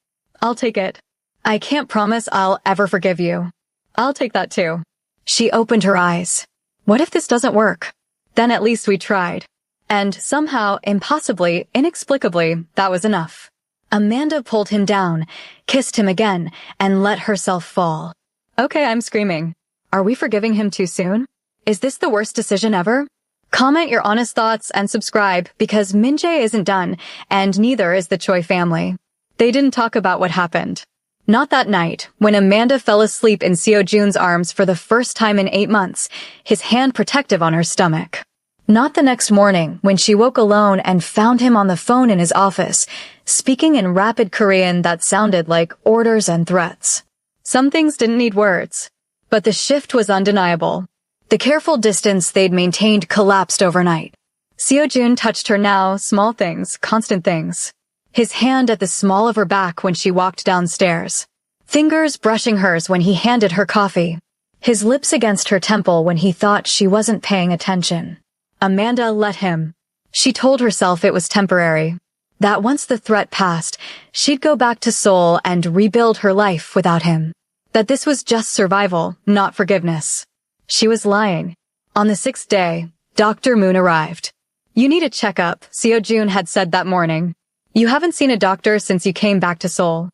I'll take it. I can't promise I'll ever forgive you. I'll take that too. She opened her eyes. What if this doesn't work? Then at least we tried. And somehow, impossibly, inexplicably, that was enough. Amanda pulled him down, kissed him again, and let herself fall. Okay, I'm screaming. Are we forgiving him too soon? Is this the worst decision ever? Comment your honest thoughts and subscribe because Min-jae isn't done, and neither is the Choi family. They didn't talk about what happened. Not that night, when Amanda fell asleep in Seo Jun's arms for the first time in 8 months, his hand protective on her stomach. Not the next morning, when she woke alone and found him on the phone in his office, speaking in rapid Korean that sounded like orders and threats. Some things didn't need words. But the shift was undeniable. The careful distance they'd maintained collapsed overnight. Seo Jun touched her now, small things, constant things. His hand at the small of her back when she walked downstairs. Fingers brushing hers when he handed her coffee. His lips against her temple when he thought she wasn't paying attention. Amanda let him. She told herself it was temporary. That once the threat passed, she'd go back to Seoul and rebuild her life without him. That this was just survival, not forgiveness. She was lying. On the 6th day, Dr. Moon arrived. You need a checkup, Seo Jun had said that morning. You haven't seen a doctor since you came back to Seoul.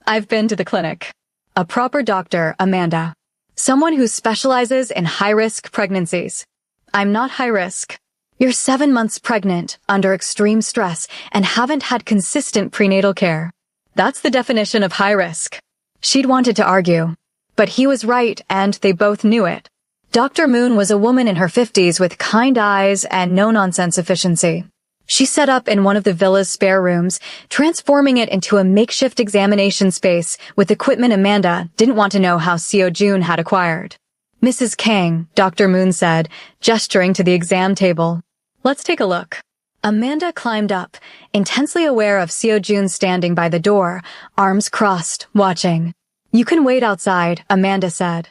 I've been to the clinic. A proper doctor, Amanda. Someone who specializes in high-risk pregnancies. I'm not high risk. You're 7 months pregnant, under extreme stress, and haven't had consistent prenatal care. That's the definition of high risk. She'd wanted to argue. But he was right, and they both knew it. Dr. Moon was a woman in her 50s with kind eyes and no-nonsense efficiency. She set up in one of the villa's spare rooms, transforming it into a makeshift examination space with equipment Amanda didn't want to know how Seo Jun had acquired. Mrs. Kang, Dr. Moon said, gesturing to the exam table. Let's take a look. Amanda climbed up, intensely aware of Seo Jun standing by the door, arms crossed, watching. You can wait outside, Amanda said.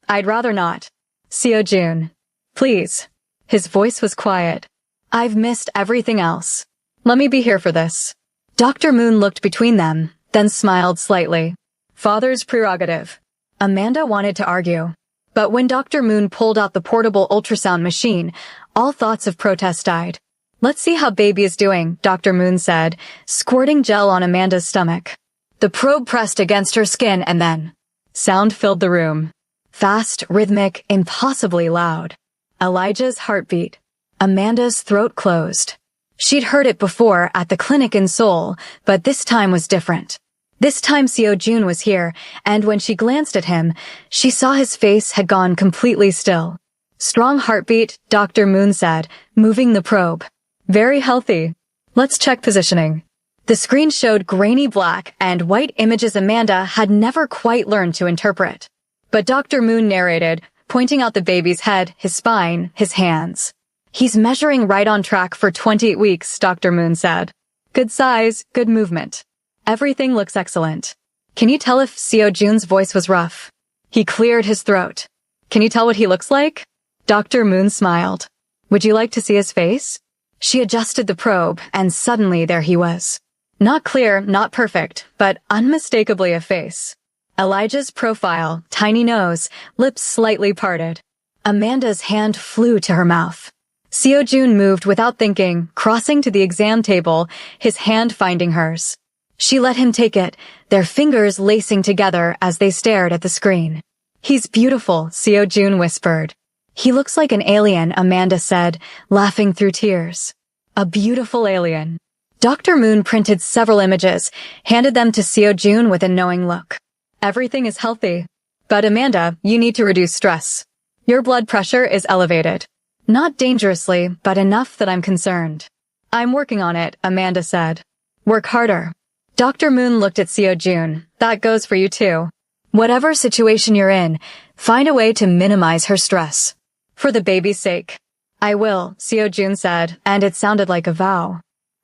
I'd rather not. Seo Jun. Please. His voice was quiet. I've missed everything else. Let me be here for this. Dr. Moon looked between them, then smiled slightly. Father's prerogative. Amanda wanted to argue. But when Dr. Moon pulled out the portable ultrasound machine, all thoughts of protest died. Let's see how baby is doing, Dr. Moon said, squirting gel on Amanda's stomach. The probe pressed against her skin and then sound filled the room. Fast, rhythmic, impossibly loud. Elijah's heartbeat. Amanda's throat closed. She'd heard it before at the clinic in Seoul, but this time was different. This time Seo Jun was here, and when she glanced at him, she saw his face had gone completely still. Strong heartbeat, Dr. Moon said, moving the probe. Very healthy. Let's check positioning. The screen showed grainy black and white images Amanda had never quite learned to interpret. But Dr. Moon narrated, pointing out the baby's head, his spine, his hands. He's measuring right on track for 28 weeks, Dr. Moon said. Good size, good movement. Everything looks excellent. Can you tell if Seo Jun's voice was rough? He cleared his throat. Can you tell what he looks like? Dr. Moon smiled. Would you like to see his face? She adjusted the probe, and suddenly there he was. Not clear, not perfect, but unmistakably a face. Elijah's profile, tiny nose, lips slightly parted. Amanda's hand flew to her mouth. Seo Jun moved without thinking, crossing to the exam table, his hand finding hers. She let him take it, their fingers lacing together as they stared at the screen. He's beautiful, Seo Jun whispered. He looks like an alien, Amanda said, laughing through tears. A beautiful alien. Dr. Moon printed several images, handed them to Seo Jun with a knowing look. Everything is healthy. But Amanda, you need to reduce stress. Your blood pressure is elevated. Not dangerously, but enough that I'm concerned. I'm working on it, Amanda said. Work harder. Dr. Moon looked at Seo Jun. That goes for you too. Whatever situation you're in, find a way to minimize her stress. For the baby's sake. I will, Seo Jun said, and it sounded like a vow.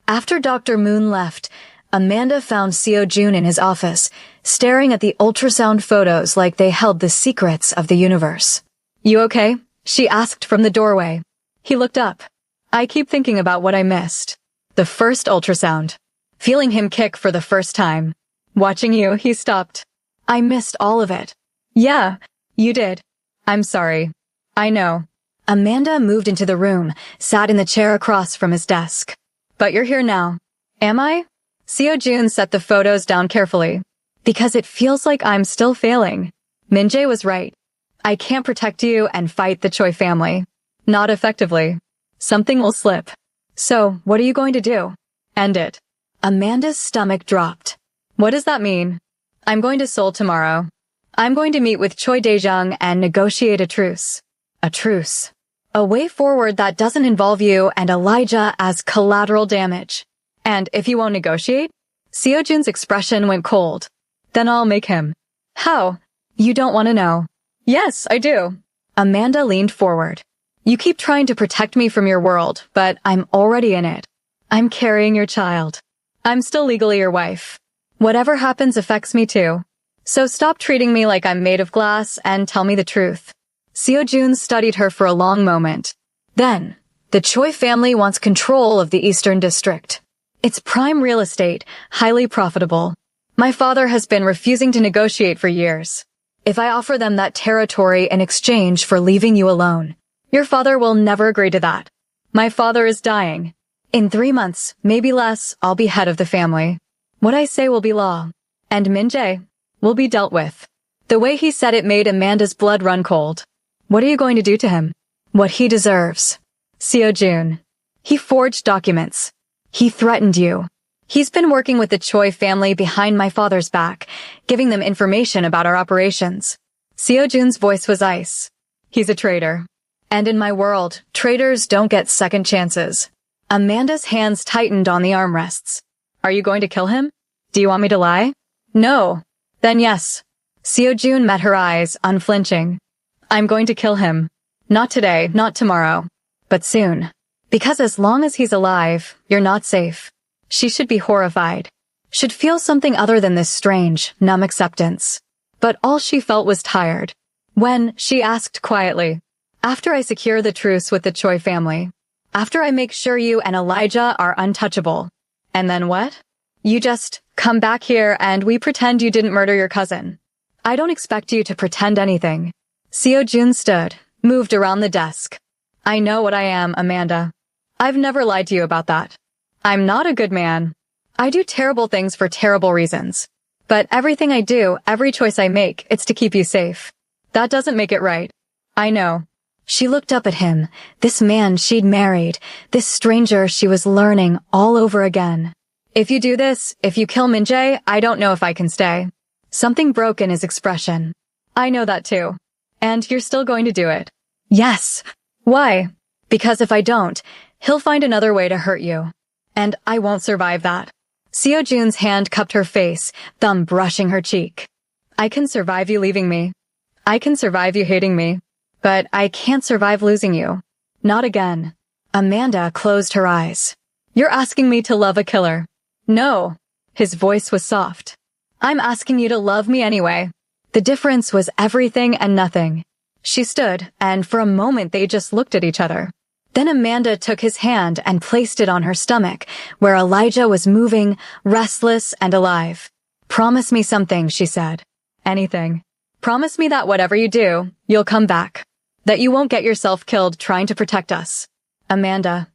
After Dr. Moon left, Amanda found Seo Jun in his office, staring at the ultrasound photos like they held the secrets of the universe. You okay? She asked from the doorway. He looked up. I keep thinking about what I missed. The first ultrasound. Feeling him kick for the first time. Watching you, he stopped. I missed all of it. Yeah, you did. I'm sorry. I know. Amanda moved into the room, sat in the chair across from his desk. But you're here now. Am I? Seo Jun set the photos down carefully. Because it feels like I'm still failing. Min-jae was right. I can't protect you and fight the Choi family. Not effectively. Something will slip. So, what are you going to do? End it. Amanda's stomach dropped. What does that mean? I'm going to Seoul tomorrow. I'm going to meet with Choi Dae-jung and negotiate a truce. A truce. A way forward that doesn't involve you and Elijah as collateral damage. And if you won't negotiate? Seo Jun's expression went cold. Then I'll make him. How? You don't want to know. Yes, I do. Amanda leaned forward. You keep trying to protect me from your world, but I'm already in it. I'm carrying your child. I'm still legally your wife. Whatever happens affects me too. So stop treating me like I'm made of glass and tell me the truth. Seo Jun studied her for a long moment. Then, the Choi family wants control of the Eastern District. It's prime real estate, highly profitable. My father has been refusing to negotiate for years. If I offer them that territory in exchange for leaving you alone, your father will never agree to that. My father is dying. In 3 months, maybe less, I'll be head of the family. What I say will be law. And Min-jae will be dealt with. The way he said it made Amanda's blood run cold. What are you going to do to him? What he deserves. Seo Jun. He forged documents. He threatened you. He's been working with the Choi family behind my father's back, giving them information about our operations. Seo Jun's voice was ice. He's a traitor. And in my world, traitors don't get second chances. Amanda's hands tightened on the armrests. Are you going to kill him? Do you want me to lie? No. Then yes. Seo Jun met her eyes, unflinching. I'm going to kill him. Not today, not tomorrow. But soon. Because as long as he's alive, you're not safe. She should be horrified. Should feel something other than this strange, numb acceptance. But all she felt was tired. When, she asked quietly, after I secure the truce with the Choi family, after I make sure you and Elijah are untouchable, and then what? You just come back here and we pretend you didn't murder your cousin. I don't expect you to pretend anything. Seo Jun stood, moved around the desk. I know what I am, Amanda. I've never lied to you about that. I'm not a good man. I do terrible things for terrible reasons. But everything I do, every choice I make, it's to keep you safe. That doesn't make it right. I know. She looked up at him, this man she'd married, this stranger she was learning all over again. If you do this, if you kill Min-jae, I don't know if I can stay. Something broke in his expression. I know that too. And you're still going to do it. Yes. Why? Because if I don't, he'll find another way to hurt you. And I won't survive that. Seo Jun's hand cupped her face, thumb brushing her cheek. I can survive you leaving me. I can survive you hating me. But I can't survive losing you. Not again. Amanda closed her eyes. You're asking me to love a killer. No. His voice was soft. I'm asking you to love me anyway. The difference was everything and nothing. She stood, and for a moment they just looked at each other. Then Amanda took his hand and placed it on her stomach, where Elijah was moving, restless and alive. Promise me something, she said. Anything. Promise me that whatever you do, you'll come back. That you won't get yourself killed trying to protect us. Amanda.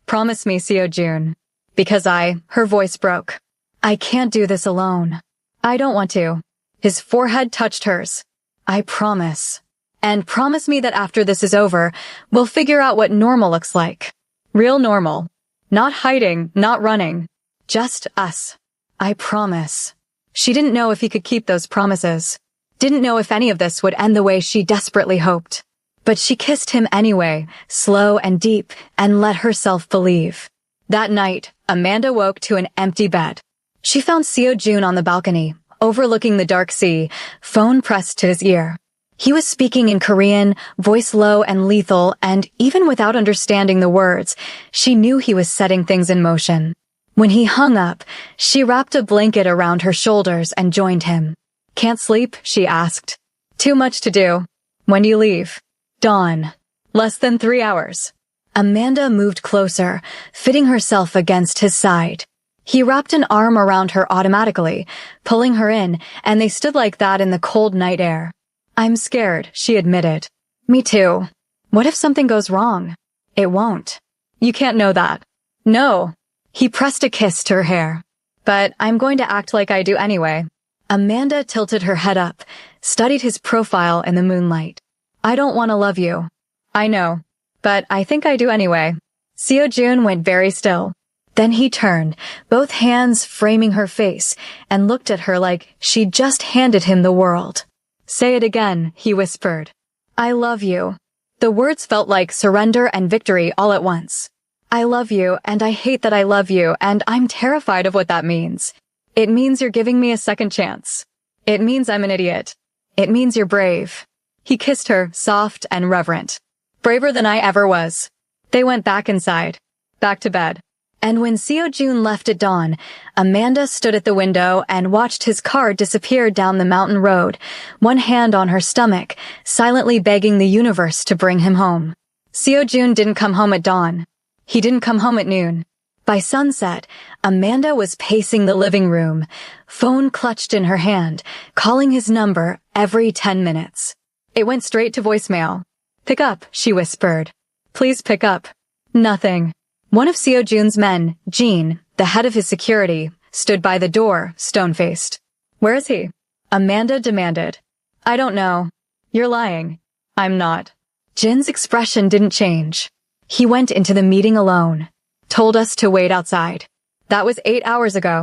Promise me, Seo Jun. Because her voice broke. I can't do this alone. I don't want to. His forehead touched hers. I promise. And promise me that after this is over, we'll figure out what normal looks like. Real normal. Not hiding, not running. Just us. I promise. She didn't know if he could keep those promises. Didn't know if any of this would end the way she desperately hoped. But she kissed him anyway, slow and deep, and let herself believe. That night, Amanda woke to an empty bed. She found Seo Jun on the balcony, overlooking the dark sea, phone pressed to his ear. He was speaking in Korean, voice low and lethal, and even without understanding the words, she knew he was setting things in motion. When he hung up, she wrapped a blanket around her shoulders and joined him. "Can't sleep?" she asked. "Too much to do. When do you leave?" "Dawn. Less than 3 hours." Amanda moved closer, fitting herself against his side. He wrapped an arm around her automatically, pulling her in, and they stood like that in the cold night air. "I'm scared," she admitted. "Me too. What if something goes wrong?" "It won't." "You can't know that." "No." He pressed a kiss to her hair. "But I'm going to act like I do anyway." Amanda tilted her head up, studied his profile in the moonlight. "I don't want to love you." "I know. But I think I do anyway." Seo Jun went very still. Then he turned, both hands framing her face, and looked at her like she'd just handed him the world. "Say it again," he whispered. "I love you." The words felt like surrender and victory all at once. "I love you, and I hate that I love you, and I'm terrified of what that means. It means you're giving me a second chance. It means I'm an idiot. It means you're brave." He kissed her, soft and reverent. "Braver than I ever was." They went back inside, back to bed. And when Seo Jun left at dawn, Amanda stood at the window and watched his car disappear down the mountain road, one hand on her stomach, silently begging the universe to bring him home. Seo Jun didn't come home at dawn. He didn't come home at noon. By sunset, Amanda was pacing the living room, phone clutched in her hand, calling his number every 10 minutes. It went straight to voicemail. "Pick up," she whispered. "Please pick up." Nothing. One of Seo Jun's men, Jean, the head of his security, stood by the door, stone-faced. "Where is he?" Amanda demanded. "I don't know." "You're lying." "I'm not." Jin's expression didn't change. He went into the meeting alone. "Told us to wait outside." "That was 8 hours ago."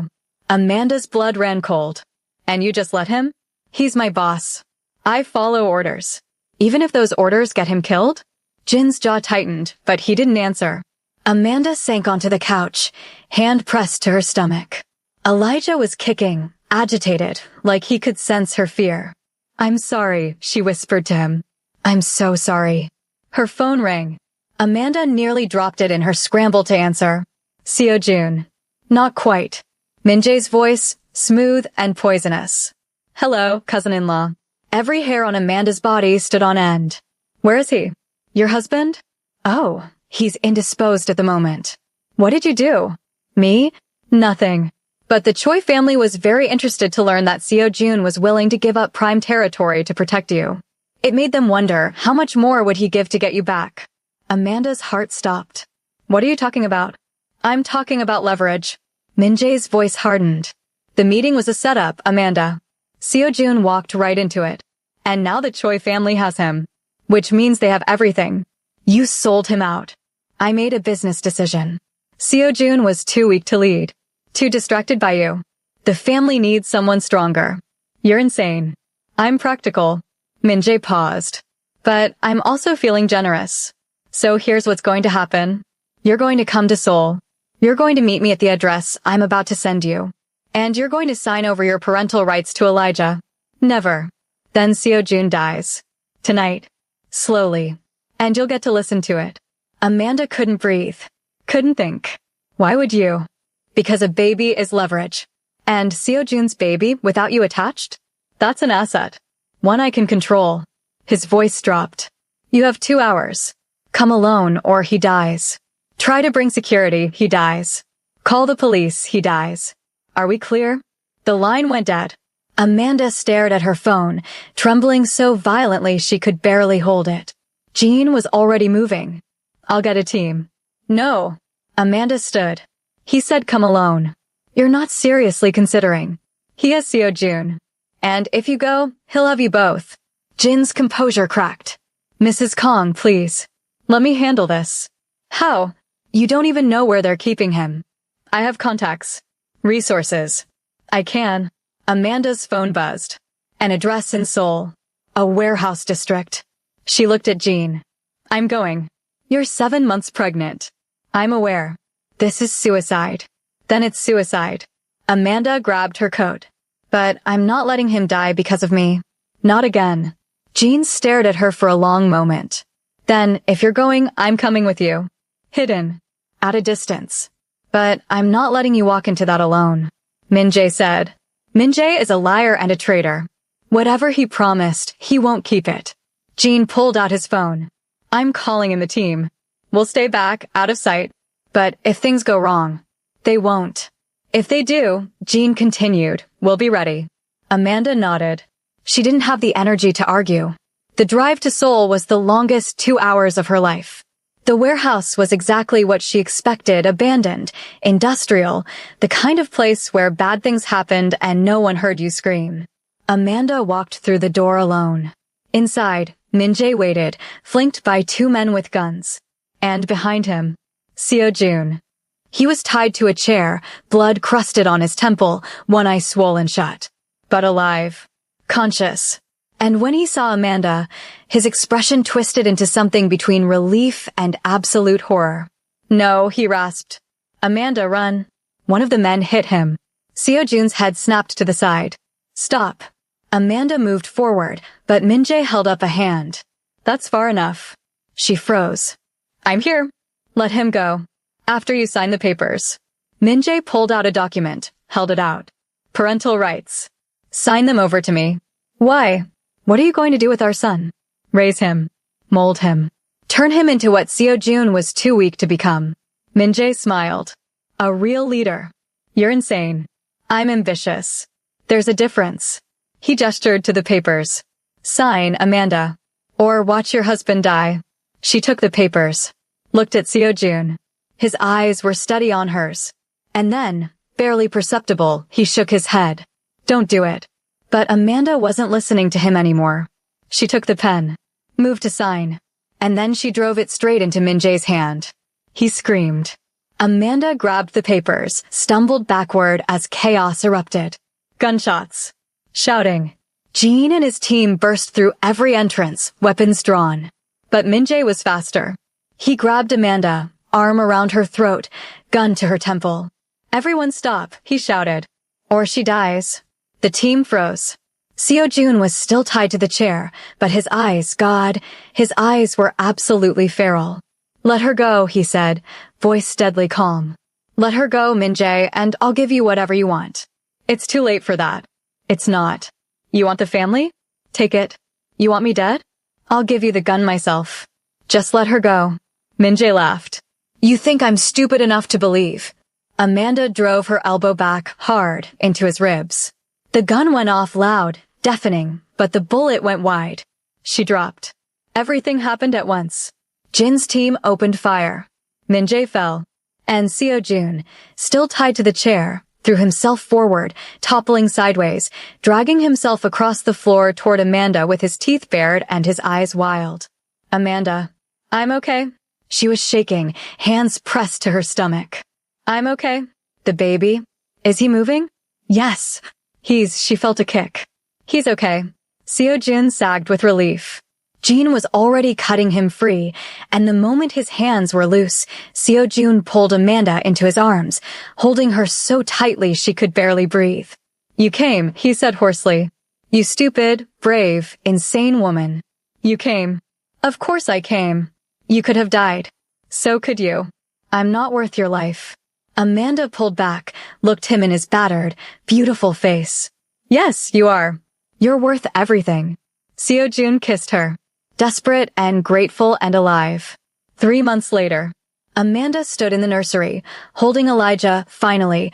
Amanda's blood ran cold. "And you just let him?" "He's my boss. I follow orders." "Even if those orders get him killed?" Jin's jaw tightened, but he didn't answer. Amanda sank onto the couch, hand pressed to her stomach. Elijah was kicking, agitated, like he could sense her fear. "I'm sorry," she whispered to him. "I'm so sorry." Her phone rang. Amanda nearly dropped it in her scramble to answer. "Seo Jun." "Not quite." Min-jae's voice, smooth and poisonous. "Hello, cousin-in-law." Every hair on Amanda's body stood on end. "Where is he?" "Your husband?" "Oh. He's indisposed at the moment." "What did you do?" "Me? Nothing." But the Choi family was very interested to learn that Seo Jun was willing to give up prime territory to protect you. It made them wonder, how much more would he give to get you back? Amanda's heart stopped. "What are you talking about?" "I'm talking about leverage." Min-jae's voice hardened. "The meeting was a setup, Amanda." Seo Jun walked right into it. "And now the Choi family has him. Which means they have everything. You sold him out." "I made a business decision." Seo Jun was too weak to lead. Too distracted by you. "The family needs someone stronger." "You're insane." "I'm practical." Min-jae paused. "But I'm also feeling generous. So here's what's going to happen. You're going to come to Seoul. You're going to meet me at the address I'm about to send you. And you're going to sign over your parental rights to Elijah. Never. Then Seo Jun dies. Tonight. Slowly. And you'll get to listen to it." Amanda couldn't breathe. Couldn't think. "Why would you?" "Because a baby is leverage. And Seo Jun's baby without you attached? That's an asset. One I can control." His voice dropped. "You have 2 hours. Come alone or he dies. Try to bring security, he dies. Call the police, he dies. Are we clear?" The line went dead. Amanda stared at her phone, trembling so violently she could barely hold it. Jean was already moving. "I'll get a team." "No." Amanda stood. "He said come alone. You're not seriously considering. He has Seo Jun. And if you go, he'll have you both." Jin's composure cracked. "Mrs. Kong, please. Let me handle this." "How? You don't even know where they're keeping him." "I have contacts." Resources. I can. Amanda's phone buzzed. An address in Seoul. A warehouse district. She looked at Jean. I'm going. You're 7 months pregnant. I'm aware. This is suicide. Then it's suicide. Amanda grabbed her coat. But I'm not letting him die because of me. Not again. Jean stared at her for a long moment. Then, if you're going, I'm coming with you. Hidden. At a distance. But I'm not letting you walk into that alone. Min-jae said. Min-jae is a liar and a traitor. Whatever he promised, he won't keep it. Jean pulled out his phone. I'm calling in the team. We'll stay back, out of sight. But if things go wrong, they won't. If they do, Jean continued, we'll be ready. Amanda nodded. She didn't have the energy to argue. The drive to Seoul was the longest 2 hours of her life. The warehouse was exactly what she expected, abandoned, industrial, the kind of place where bad things happened and no one heard you scream. Amanda walked through the door alone. Inside, Min-jae waited, flanked by 2 men with guns. And behind him, Seo-jun. He was tied to a chair, blood crusted on his temple, one eye swollen shut. But alive. Conscious. And when he saw Amanda, his expression twisted into something between relief and absolute horror. No, he rasped. Amanda, run. One of the men hit him. Seo-jun's head snapped to the side. Stop. Amanda moved forward, but Min-jae held up a hand. That's far enough. She froze. I'm here. Let him go. After you sign the papers. Min-jae pulled out a document, held it out. Parental rights. Sign them over to me. Why? What are you going to do with our son? Raise him. Mold him. Turn him into what Seo-jun was too weak to become. Min-jae smiled. A real leader. You're insane. I'm ambitious. There's a difference. He gestured to the papers. Sign, Amanda. Or watch your husband die. She took the papers. Looked at Seo-jun. His eyes were steady on hers. And then, barely perceptible, he shook his head. Don't do it. But Amanda wasn't listening to him anymore. She took the pen. Moved to sign. And then she drove it straight into Min-jae's hand. He screamed. Amanda grabbed the papers, stumbled backward as chaos erupted. Gunshots. Shouting. Jean and his team burst through every entrance, weapons drawn. But Min-jae was faster. He grabbed Amanda, arm around her throat, gun to her temple. Everyone stop, he shouted. Or she dies. The team froze. Seo-jun was still tied to the chair, but his eyes, God, his eyes were absolutely feral. Let her go, he said, voice deadly calm. Let her go, Min-jae, and I'll give you whatever you want. It's too late for that. It's not. You want the family? Take it. You want me dead? I'll give you the gun myself. Just let her go. Min-jae laughed. You think I'm stupid enough to believe? Amanda drove her elbow back, hard, into his ribs. The gun went off loud, deafening, but the bullet went wide. She dropped. Everything happened at once. Jin's team opened fire. Min-jae fell. And Seo-jun, still tied to the chair, threw himself forward, toppling sideways, dragging himself across the floor toward Amanda with his teeth bared and his eyes wild. Amanda. I'm okay. She was shaking, hands pressed to her stomach. I'm okay. The baby. Is he moving? Yes. She felt a kick. He's okay. Seo-jun sagged with relief. Jean was already cutting him free, and the moment his hands were loose, Seo-jun pulled Amanda into his arms, holding her so tightly she could barely breathe. You came, he said hoarsely. You stupid, brave, insane woman. You came. Of course I came. You could have died. So could you. I'm not worth your life. Amanda pulled back, looked him in his battered, beautiful face. Yes, you are. You're worth everything. Seo-jun kissed her. Desperate and grateful and alive. 3 months later, Amanda stood in the nursery, holding Elijah, finally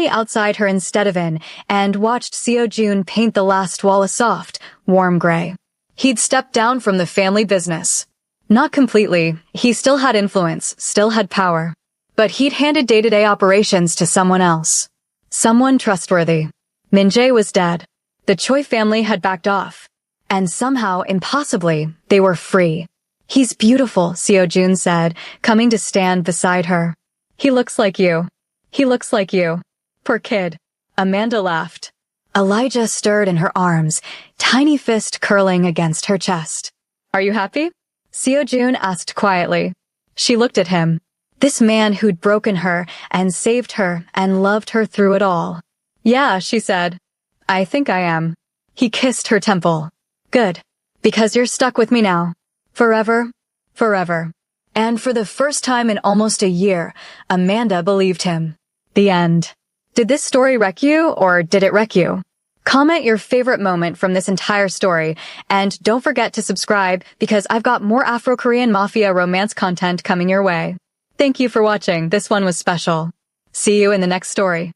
outside her instead of in, and watched Seo-jun paint the last wall a soft, warm gray. He'd stepped down from the family business. Not completely. He still had influence, still had power. But he'd handed day-to-day operations to someone else. Someone trustworthy. Min-jae was dead. The Choi family had backed off. And somehow, impossibly, they were free. He's beautiful, Seo-jun said, coming to stand beside her. He looks like you. He looks like you. Poor kid. Amanda laughed. Elijah stirred in her arms, tiny fist curling against her chest. Are you happy? Seo-jun asked quietly. She looked at him. This man who'd broken her and saved her and loved her through it all. Yeah, she said. I think I am. He kissed her temple. Good. Because you're stuck with me now. Forever. Forever. And for the first time in almost a year, Amanda believed him. The end. Did this story wreck you, or did it wreck you? Comment your favorite moment from this entire story, and don't forget to subscribe because I've got more Afro-Korean Mafia romance content coming your way. Thank you for watching. This one was special. See you in the next story.